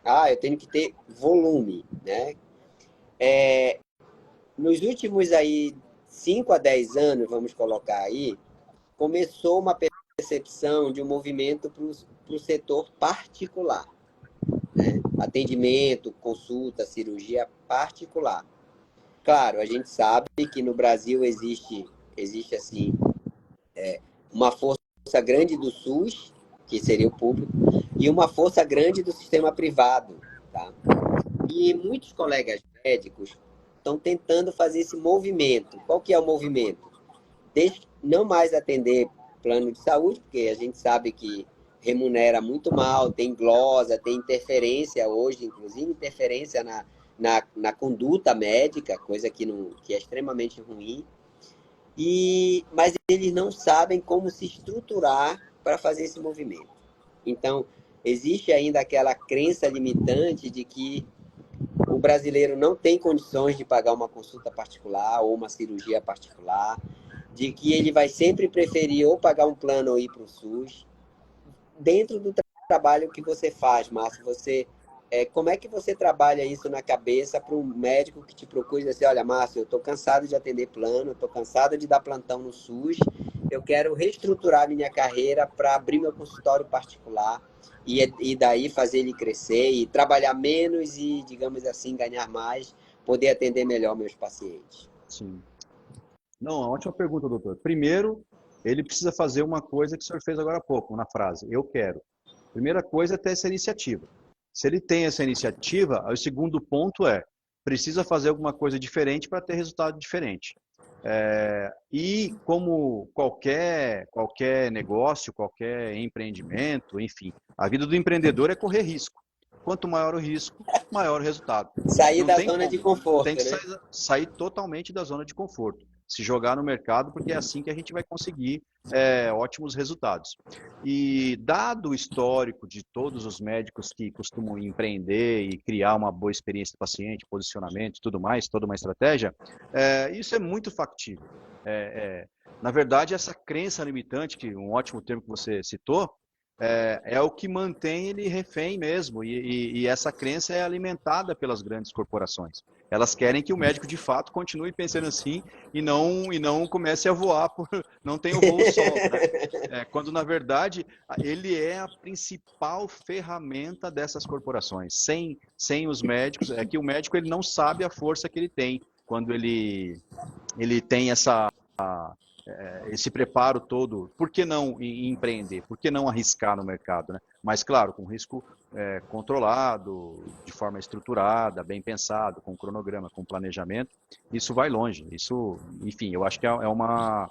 Ah, eu tenho que ter volume, né? Nos últimos aí 5 a 10 anos, vamos colocar aí, começou uma percepção de um movimento para o setor particular, né? Atendimento, consulta, cirurgia particular. Claro, a gente sabe que no Brasil existe assim uma força grande do SUS, que seria o público, e uma força grande do sistema privado, tá? E muitos colegas médicos estão tentando fazer esse movimento. Qual que é o movimento? Não mais atender plano de saúde, porque a gente sabe que remunera muito mal, tem glosa, tem interferência hoje, inclusive interferência na conduta médica, coisa que é extremamente ruim. Mas eles não sabem como se estruturar para fazer esse movimento. Então, existe ainda aquela crença limitante de que o brasileiro não tem condições de pagar uma consulta particular ou uma cirurgia particular, de que ele vai sempre preferir ou pagar um plano ou ir para o SUS. Dentro do trabalho que você faz, Márcio, como é que você trabalha isso na cabeça para um médico que te procura e diz assim, olha, Márcio, eu estou cansado de atender plano, estou cansado de dar plantão no SUS, eu quero reestruturar minha carreira para abrir meu consultório particular e daí fazer ele crescer e trabalhar menos e, digamos assim, ganhar mais, poder atender melhor meus pacientes. Sim. Não, ótima pergunta, doutor. Primeiro, ele precisa fazer uma coisa que o senhor fez agora há pouco, na frase, eu quero. Primeira coisa é ter essa iniciativa. Se ele tem essa iniciativa, aí o segundo ponto é, precisa fazer alguma coisa diferente para ter resultado diferente. E como qualquer negócio, qualquer empreendimento, enfim, a vida do empreendedor é correr risco. Quanto maior o risco, maior o resultado. Sair Não da tem zona de como. Tem conforto, que né? sair totalmente da zona de conforto. se jogar no mercado, porque é assim que a gente vai conseguir ótimos resultados. E dado o histórico de todos os médicos que costumam empreender e criar uma boa experiência do paciente, posicionamento e tudo mais, toda uma estratégia, isso é muito factível. Na verdade, essa crença limitante, que um ótimo termo que você citou, é o que mantém ele refém mesmo. E essa crença é alimentada pelas grandes corporações. Elas querem que o médico de fato continue pensando assim e não comece a voar por não tem o voo solo, né? Quando na verdade ele é a principal ferramenta dessas corporações. Sem os médicos, é que o médico ele não sabe a força que ele tem quando ele tem esse preparo todo. Por que não empreender? Por que não arriscar no mercado, né? Mas claro, com risco controlado, de forma estruturada, bem pensado, com cronograma, com planejamento, isso vai longe. Isso, enfim, eu acho que é uma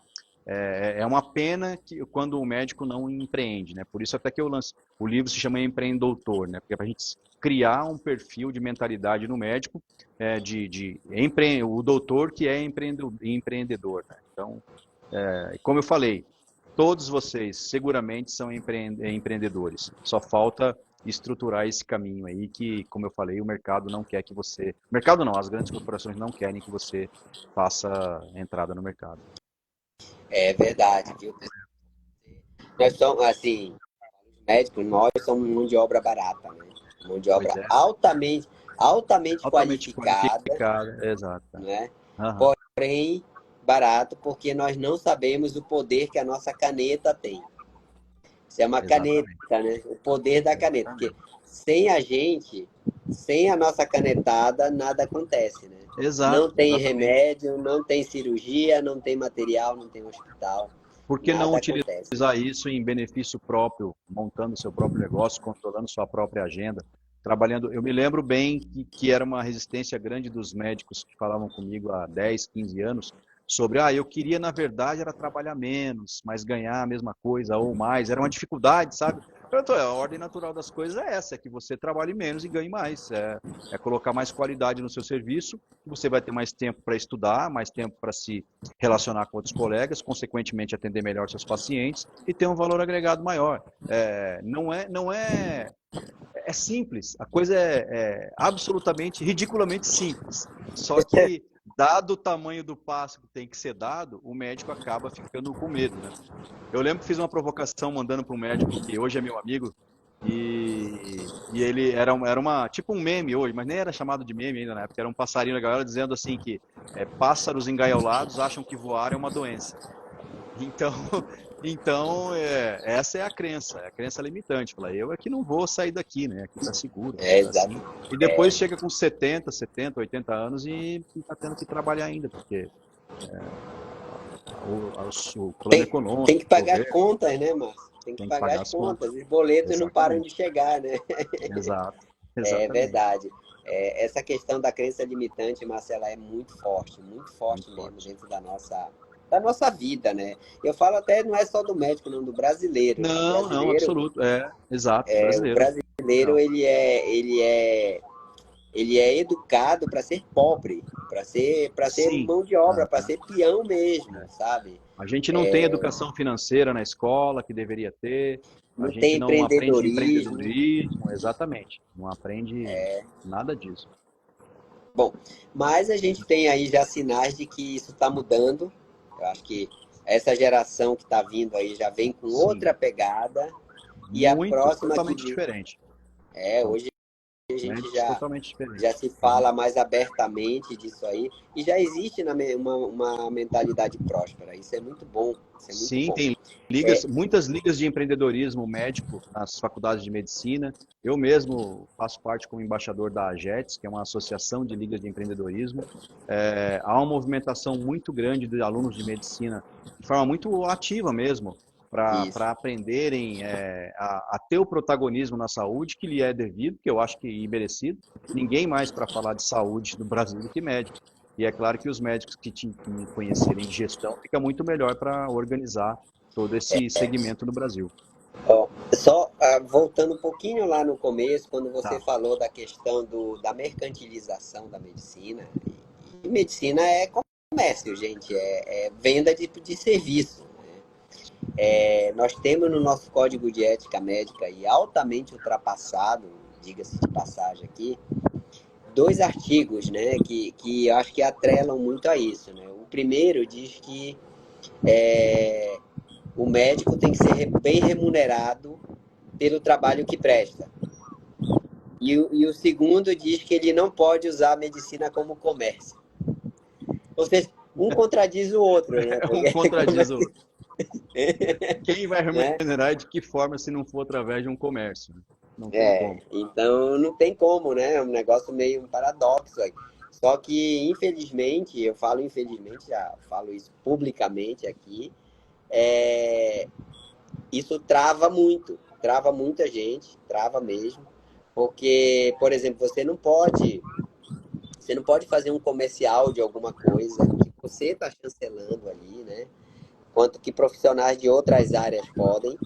pena que quando o médico não empreende, né? Por isso até que eu lance, o livro se chama Empreendedor, né? Porque é para a gente criar um perfil de mentalidade no médico, o doutor que é empreendedor, né? Então, como eu falei, todos vocês seguramente são empreendedores. Só falta estruturar esse caminho aí que, como eu falei, o mercado não quer que você... O mercado não, as grandes corporações não querem que você faça entrada no mercado. É verdade, viu? Nós somos, assim, médicos, nós somos mão de obra barata, né? Mão de Pois obra é, altamente altamente qualificada, qualificada, exato. né? Aham, Porém, barato porque nós não sabemos o poder que a nossa caneta tem. Isso é uma caneta, exatamente. né? O poder da caneta. Porque Exatamente. sem a gente, sem a nossa canetada, nada acontece, né? Não Exato, tem exatamente. remédio, não tem cirurgia, não tem material, não tem hospital, Por que não nada acontece. utilizar isso em benefício próprio, montando seu próprio negócio, controlando sua própria agenda, trabalhando? Eu me lembro bem que era uma resistência grande dos médicos que falavam comigo há 10, 15 anos sobre, eu queria, na verdade, era trabalhar menos, mas ganhar a mesma coisa ou mais. Era uma dificuldade, sabe? A ordem natural das coisas é essa, é que você trabalhe menos e ganhe mais. É colocar mais qualidade no seu serviço, você vai ter mais tempo para estudar, mais tempo para se relacionar com outros colegas, consequentemente atender melhor seus pacientes e ter um valor agregado maior. É simples, a coisa é absolutamente, ridiculamente simples. Só que, dado o tamanho do passo que tem que ser dado, o médico acaba ficando com medo, né? Eu lembro que fiz uma provocação mandando para um médico que hoje é meu amigo, e ele era tipo um meme hoje, mas nem era chamado de meme ainda na época, era um passarinho da galera dizendo assim que pássaros engaiolados acham que voar é uma doença. Então, essa é a crença limitante. Fala, eu é que não vou sair daqui, né? Aqui tá seguro, aqui É tá exato. assim. E depois chega com 70, 80 anos e tá tendo que trabalhar ainda, porque o plano Tem econômico, que o pagar as governo contas, né, Márcio? Tem que tem que pagar pagar as as contas. contas. Os boletos não param de Exatamente. chegar, né? Exato. É Exatamente. verdade. Essa questão da crença limitante, Marcela, é muito Muito forte mesmo forte. dentro da nossa vida, né? Eu falo até, não é só do médico, não, do brasileiro, né? O Não, não, brasileiro, absoluto. Exato, o brasileiro. brasileiro Não. ele é educado para ser pobre, para ser Sim. mão de obra, para Aham. ser peão mesmo, sabe? A gente não tem educação financeira na escola que deveria ter, a Não gente tem não aprende empreendedorismo. empreendedorismo, exatamente, não aprende nada disso. Bom, mas a gente tem aí já sinais de que isso está mudando. Eu acho que essa geração que está vindo aí já vem com Sim, outra pegada. E a muito, próxima que totalmente vem, diferente. hoje a gente Totalmente, já, totalmente já diferente. se Uhum. fala mais abertamente disso aí. E já existe uma mentalidade próspera. Isso é muito bom. Isso é muito Sim, bom. tem É, muitas ligas de empreendedorismo médico nas faculdades de medicina. Eu mesmo faço parte como embaixador da AGETS, que é uma associação de ligas de empreendedorismo. Há uma movimentação muito grande de alunos de medicina, de forma muito ativa mesmo, isso. para aprenderem a ter o protagonismo na saúde que lhe é devido, que eu acho que e merecido. Ninguém mais para falar de saúde no Brasil do que médico. E é claro que os médicos que conhecerem de gestão fica muito melhor para organizar todo esse segmento no Brasil. Ó, só voltando um pouquinho lá no começo, quando você Tá. falou da questão da mercantilização da medicina, e medicina é comércio, gente, é venda de serviço. Sim. Nós temos no nosso código de ética médica, e altamente ultrapassado, diga-se de passagem aqui, dois artigos, né, que eu acho que atrelam muito a isso, né? O primeiro diz que o médico tem que ser bem remunerado pelo trabalho que presta. E o segundo diz que ele não pode usar a medicina como comércio. Ou seja, um contradiz o outro, né? Um Porque, como contradiz o assim, outro. Quem vai né? remunerar e de que forma se não for através de um comércio? Né? Não tem como. Então não tem como, né? É um negócio meio um paradoxo aí. Só que, infelizmente, eu falo infelizmente, já falo isso publicamente aqui, é, isso trava muita gente, trava mesmo, porque, por exemplo, você não pode fazer um comercial de alguma coisa que você está chancelando ali, né? Quanto que profissionais de outras áreas podem,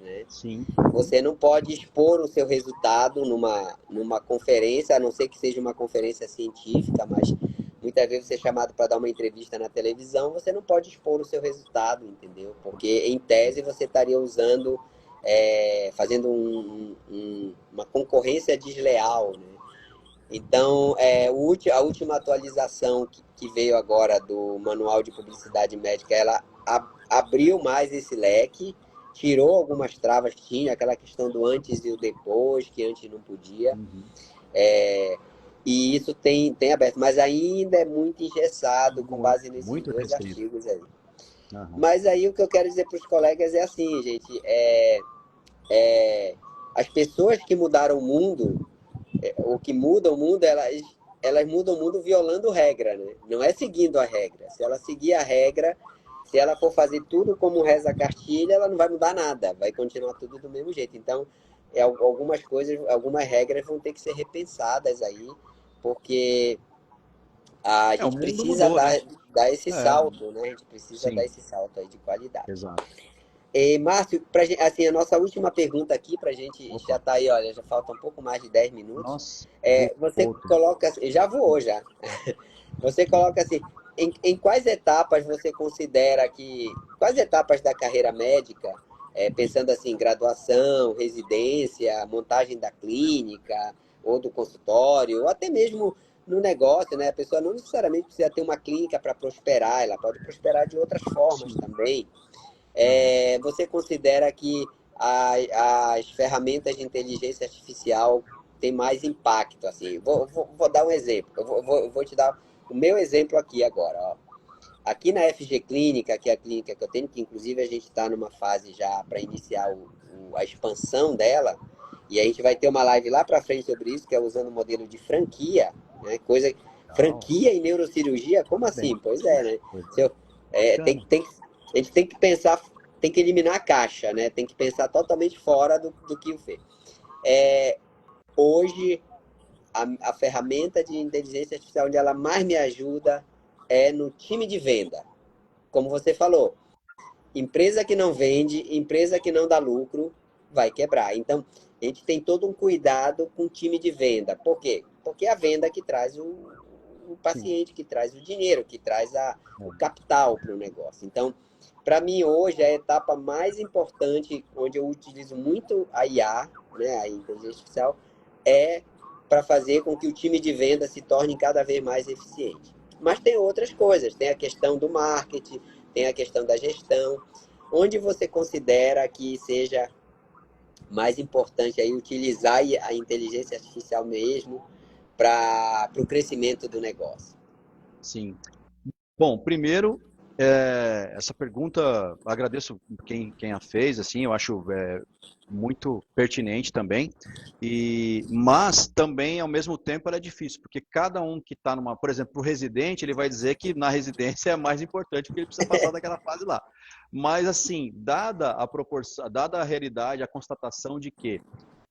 né? Sim. Você não pode expor o seu resultado numa conferência, a não ser que seja uma conferência científica, mas muitas vezes você é chamado para dar uma entrevista na televisão, você não pode expor o seu resultado, entendeu? Porque, em tese, você estaria usando, fazendo uma concorrência desleal, né? Então, a última atualização que veio agora do Manual de Publicidade Médica, ela abriu mais esse leque, tirou algumas travas que tinha, aquela questão do antes e o depois, que antes não podia, Uhum. e isso tem aberto, mas ainda é muito engessado com Muito, base nesses muito dois restrito. artigos aí. Aham. Mas aí o que eu quero dizer para os colegas é assim, gente, as pessoas que mudaram o mundo, o que muda o mundo, elas mudam o mundo violando regra, né? Não é seguindo a regra. Se ela seguir a regra, se ela for fazer tudo como reza a cartilha, ela não vai mudar nada, vai continuar tudo do mesmo jeito. Então, algumas coisas, algumas regras vão ter que ser repensadas aí, porque a O gente mundo precisa mudou, né? dar esse É, salto, né? A gente precisa dar sim, esse salto aí de qualidade. exato. E, Márcio, assim, a nossa última pergunta aqui, para a gente já Opa, está aí, olha, já falta um pouco mais de 10 minutos. nossa, voou Você outro. coloca, já voou já, você coloca assim, em quais etapas você considera quais etapas da carreira médica, pensando assim, graduação, residência, montagem da clínica, ou do consultório, ou até mesmo no negócio, né? A pessoa não necessariamente precisa ter uma clínica para prosperar, ela pode prosperar de outras formas Sim. também. Aham. Você considera que as ferramentas de inteligência artificial têm mais impacto? Assim, vou dar um exemplo. Eu vou te dar o meu exemplo aqui agora. Ó. Aqui na FG Clínica, que é a clínica que eu tenho, que inclusive a gente está numa fase já para iniciar a expansão dela, e a gente vai ter uma live lá para frente sobre isso, que é usando o modelo de franquia, né? Legal. Franquia em neurocirurgia? Como Bem, assim? Pois é, né? coisa Se eu, bacana. a gente tem que pensar, tem que eliminar a caixa, né? Tem que pensar totalmente fora do que o fez. Hoje, a ferramenta de inteligência artificial onde ela mais me ajuda é no time de venda. Como você falou, empresa que não vende, empresa que não dá lucro, vai quebrar. Então, a gente tem todo um cuidado com o time de venda. Por quê? Porque é a venda que traz o Sim. paciente, que traz o dinheiro, que traz o É. capital para o negócio. Então, para mim, hoje, a etapa mais importante, onde eu utilizo muito a IA, né, a inteligência artificial, é para fazer com que o time de venda se torne cada vez mais eficiente. Mas tem outras coisas, tem a questão do marketing, tem a questão da gestão, onde você considera que seja mais importante aí utilizar a inteligência artificial mesmo para o crescimento do negócio. Sim. Bom, primeiro, essa pergunta, agradeço quem a fez, assim, eu acho muito pertinente também, mas também, ao mesmo tempo, ela é difícil, porque cada um que está numa, por exemplo, o residente, ele vai dizer que na residência é mais importante, porque ele precisa passar daquela fase lá. Mas, assim, dada a proporção, dada a realidade, a constatação de que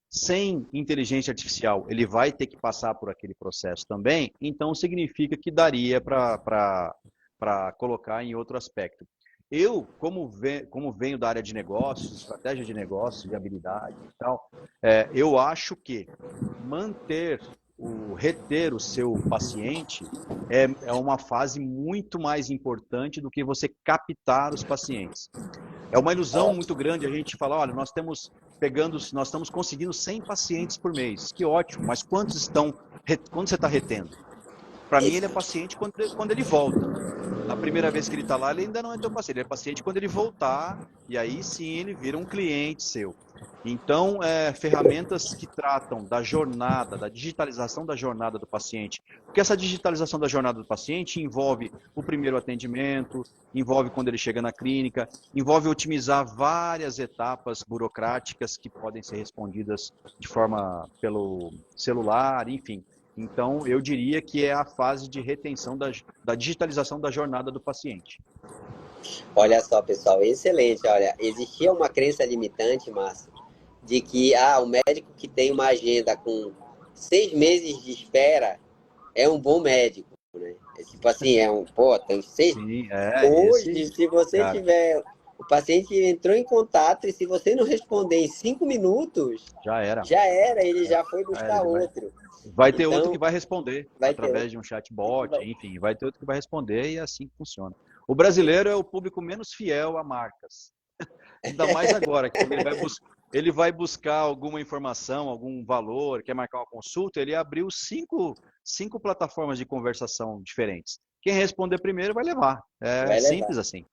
sem inteligência artificial ele vai ter que passar por aquele processo também, então significa que daria para colocar em outro aspecto. Eu, como venho da área de negócios, estratégia de negócios, viabilidade e tal, eu acho que manter o reter o seu paciente é uma fase muito mais importante do que você captar os pacientes. É uma ilusão muito grande a gente falar, olha, nós estamos conseguindo 100 pacientes por mês. Que ótimo, mas quando você está retendo? Para mim, ele é paciente quando ele volta. Na primeira vez que ele está lá, ele ainda não é teu paciente. Ele é paciente quando ele voltar, e aí sim ele vira um cliente seu. Então, ferramentas que tratam da jornada, da digitalização da jornada do paciente. Porque essa digitalização da jornada do paciente envolve o primeiro atendimento, envolve quando ele chega na clínica, envolve otimizar várias etapas burocráticas que podem ser respondidas de forma pelo celular, enfim. Então, eu diria que é a fase de retenção da digitalização da jornada do paciente. Olha só, pessoal, excelente. Olha, existia uma crença limitante, Márcio, de que o médico que tem uma agenda com 6 meses de espera é um bom médico, né? É tipo assim, tem seis. Sim, Hoje, se você cara, tiver. O paciente entrou em contato e se você não responder em 5 minutos, já era. já era, ele já foi Já era, buscar outro. vai ter outro que Então, vai responder vai ter através outro de um que chatbot, vai. enfim, vai ter outro que vai responder e é assim que funciona. O brasileiro é o público menos fiel a marcas. Ainda mais agora, que quando ele vai buscar alguma informação, algum valor, quer marcar uma consulta, ele abriu cinco plataformas de conversação diferentes. Quem responder primeiro vai levar. É Vai levar. simples assim.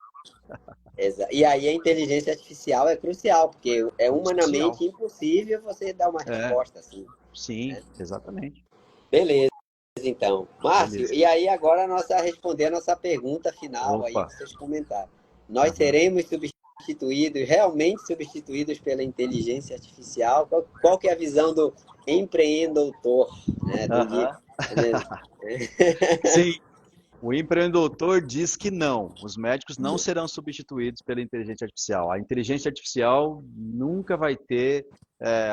E aí a inteligência artificial é crucial, porque é Crucial. humanamente impossível você dar uma É, resposta assim, sim, né? exatamente. Beleza, então. Márcio, Beleza. e aí agora responder a nossa pergunta final aí Opa. dos seus comentários. Nós Aham. seremos substituídos, realmente substituídos pela inteligência artificial? Qual que é a visão do empreendedor, né? Aham. Sim, o empreendedor diz que não. Os médicos não serão substituídos pela inteligência artificial. A inteligência artificial nunca vai ter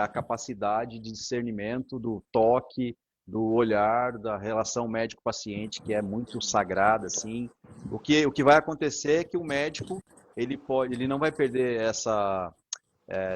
a capacidade de discernimento do toque, do olhar, da relação médico-paciente, que é muito sagrada, assim. O que vai acontecer é que o médico ele não vai perder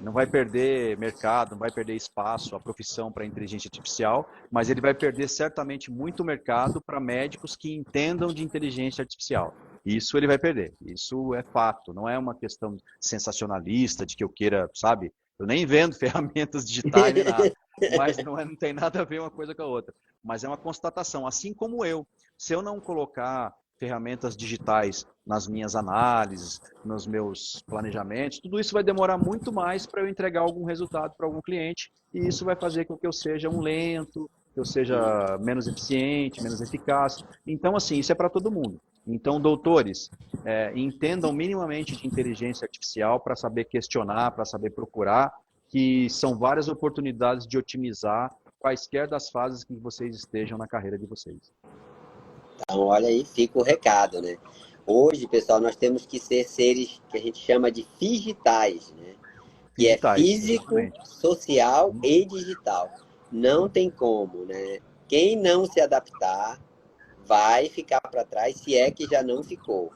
não vai perder mercado, não vai perder espaço, a profissão para a inteligência artificial, mas ele vai perder certamente muito mercado para médicos que entendam de inteligência artificial. Isso ele vai perder. Isso é fato. Não é uma questão sensacionalista de que eu queira, sabe? Eu nem vendo ferramentas digitais nem nada. Mas não tem nada a ver uma coisa com a outra. Mas é uma constatação. Assim como eu. Se eu não colocar ferramentas digitais nas minhas análises, nos meus planejamentos, tudo isso vai demorar muito mais para eu entregar algum resultado para algum cliente, e isso vai fazer com que eu seja um lento, que eu seja menos eficiente, menos eficaz. Então, assim, isso é para todo mundo. Então, doutores, entendam minimamente de inteligência artificial para saber questionar, para saber procurar, que são várias oportunidades de otimizar quaisquer das fases que vocês estejam na carreira de vocês. Então, olha aí, fica o recado, né? Hoje, pessoal, nós temos que ser seres que a gente chama de digitais, né? Que é Digitais, físico, exatamente. social e digital. Não tem como, né? Quem não se adaptar vai ficar para trás, se é que já não ficou.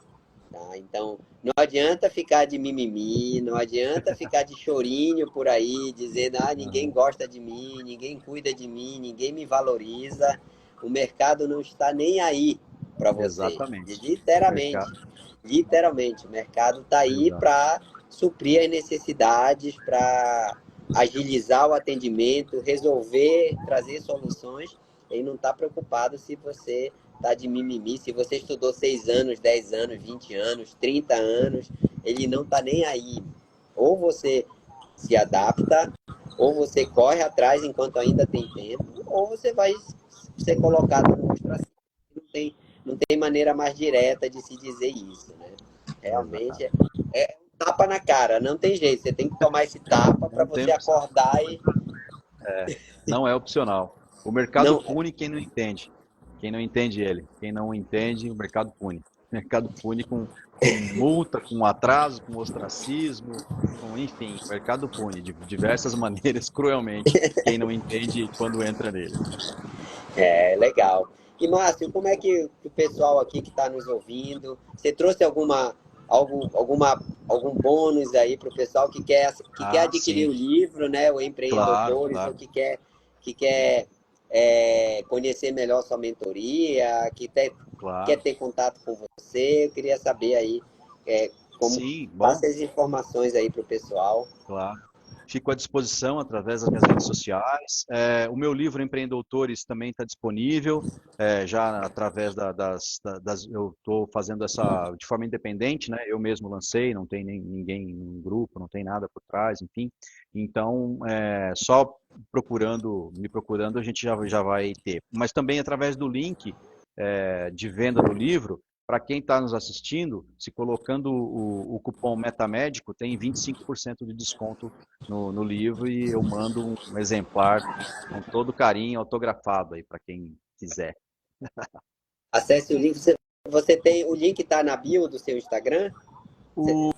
Tá? Então, não adianta ficar de mimimi, não adianta ficar de chorinho por aí, dizendo, ninguém Uhum. gosta de mim, ninguém cuida de mim, ninguém me valoriza. O mercado não está nem aí para você. Exatamente. O Literalmente. mercado. Literalmente. O mercado está aí Exato. para suprir as necessidades, para agilizar o atendimento, resolver, trazer soluções. Ele não está preocupado se você tá de mimimi. Se você estudou 6 anos, 10 anos, 20 anos, 30 anos, ele não tá nem aí. Ou você se adapta, ou você corre atrás enquanto ainda tem tempo, ou você vai ser colocado no ostracismo. Não tem maneira mais direta de se dizer isso, né? Realmente Exato. é um tapa na cara, não tem jeito. Você tem que tomar esse tapa para Não tem você opção. acordar e Não é opcional. O mercado não. pune quem não entende. Quem não entende ele. Quem não entende, o mercado pune. O mercado pune com multa, com atraso, com ostracismo, enfim, o mercado pune de diversas maneiras, cruelmente, quem não entende quando entra nele. É, legal. E Márcio, como é que o pessoal aqui que está nos ouvindo, você trouxe algum bônus aí para o pessoal que quer Ah, adquirir sim. o livro, né? O Claro, Empreendedores, ou claro. que quer conhecer melhor sua mentoria, quer Claro. ter contato com você. Eu queria saber aí como Sim, bom. passa as informações aí para o pessoal. Claro. Fico à disposição através das minhas redes sociais. O meu livro Empreendoutores também está disponível, já através eu estou fazendo essa de forma independente, né? Eu mesmo lancei, não tem nem ninguém no grupo, não tem nada por trás, enfim. Então, só me procurando, a gente já vai ter. Mas também através do link de venda do livro, para quem está nos assistindo, se colocando o cupom MetaMédico, tem 25% de desconto no livro e eu mando um exemplar com todo carinho, autografado aí para quem quiser. Acesse o link. Você tem o link está na bio do seu Instagram? O,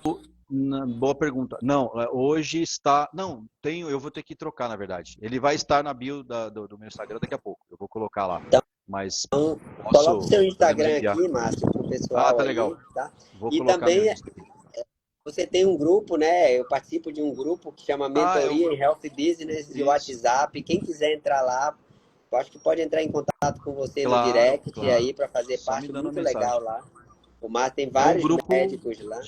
boa pergunta. Não, hoje está. Não, tenho. Eu vou ter que trocar, na verdade. Ele vai estar na bio do meu Instagram daqui a pouco. Eu vou colocar lá. Mas Coloca o seu podemos Instagram enviar. aqui, Márcio, para o Ah, pessoal tá aí, legal. tá? Vou E colocar no também Insta aqui. você tem um grupo, né? Eu participo de um grupo que chama Ah, é o Mentoria em grupo. Health Business de Isso. WhatsApp. Quem quiser entrar lá, eu acho que pode entrar em contato com você no Claro, direct claro. aí para fazer Só me parte dando a muito legal mensagem. lá. O Márcio tem É um vários grupo médicos lá.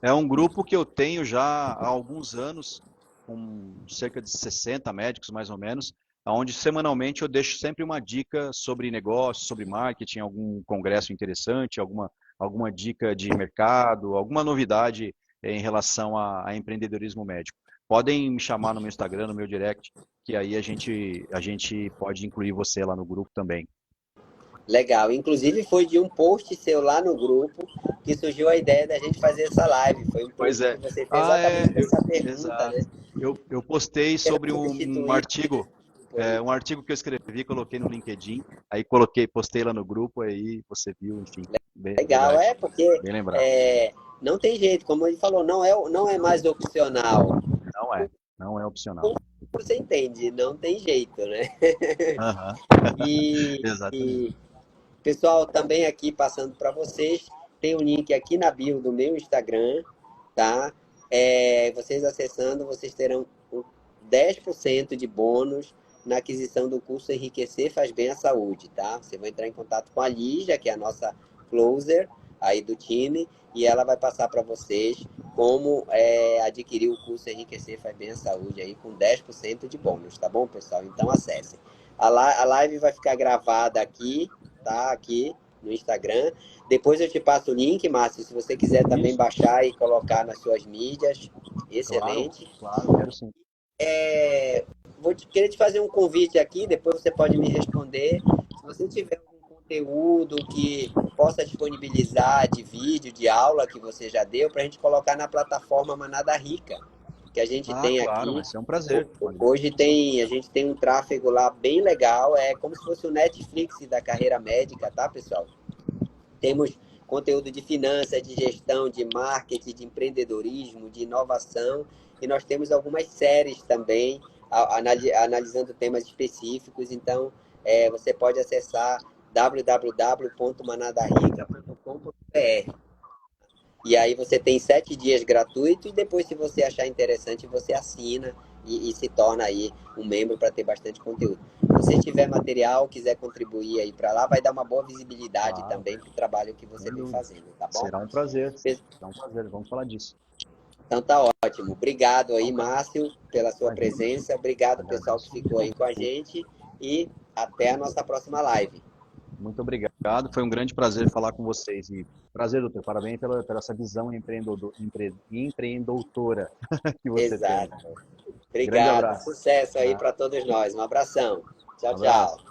é um grupo que eu tenho já há alguns anos, com cerca de 60 médicos mais ou menos, onde semanalmente eu deixo sempre uma dica sobre negócio, sobre marketing, algum congresso interessante, alguma dica de mercado, alguma novidade em relação a empreendedorismo médico. Podem me chamar no meu Instagram, no meu direct, que aí a gente pode incluir você lá no grupo também. Legal. Inclusive foi de um post seu lá no grupo que surgiu a ideia da gente fazer essa live. Foi um Pois post que é. você fez Ah, exatamente com essa pergunta, né? exato. Eu postei Era sobre um substituir artigo, por um. um artigo que eu escrevi, coloquei no LinkedIn, aí postei lá no grupo, aí você viu, enfim, Legal, verdade, porque bem lembrado. é, não tem jeito, como ele falou, não é mais opcional. Não é, não é opcional. Você entende, não tem jeito, né? Aham, E, exatamente. e pessoal, também aqui passando para vocês, tem um link aqui na bio do meu Instagram, tá? Vocês acessando, vocês terão 10% de bônus na aquisição do curso Enriquecer Faz Bem à Saúde, tá? Você vai entrar em contato com a Lígia, que é a nossa closer aí do time, e ela vai passar para vocês como adquirir o curso Enriquecer Faz Bem à Saúde aí com 10% de bônus, tá bom, pessoal? Então acessem. A live vai ficar gravada aqui, tá? Aqui no Instagram. Depois eu te passo o link, Márcio, se você quiser também Isso, baixar e colocar nas suas mídias. claro, Excelente. claro, quero sim. Querer te fazer um convite aqui, depois você pode me responder. Se você tiver algum conteúdo que possa disponibilizar de vídeo, de aula que você já deu, para a gente colocar na plataforma Manada Rica, que a gente Ah, tem claro, aqui. vai ser um prazer, Wagner. Hoje a gente tem um tráfego lá bem legal, é como se fosse o Netflix da carreira médica, tá, pessoal? Temos conteúdo de finanças, de gestão, de marketing, de empreendedorismo, de inovação, e nós temos algumas séries também analisando temas específicos. Então, você pode acessar www.manadarica.com.br. E aí você tem 7 dias gratuito e depois, se você achar interessante, você assina e se torna aí um membro para ter bastante conteúdo. Se você tiver material, quiser contribuir aí para lá, vai dar uma boa visibilidade Claro, também para o trabalho que você sem vem dúvida. fazendo, tá bom? Será um prazer, será um prazer, vamos falar disso. Então tá ótimo. Obrigado aí, Então tá, Márcio, pela sua imagina, presença. Obrigado, pessoal, que agradeço muito ficou aí com a gente. E até a nossa próxima live. Muito obrigado. Foi um grande prazer falar com vocês. E prazer, doutor. Parabéns pela essa visão empreendedora que você tem. Exato. Grande Obrigado. abraço. Sucesso aí Tá? para todos nós. Um abração. Um Tchau, abraço. tchau.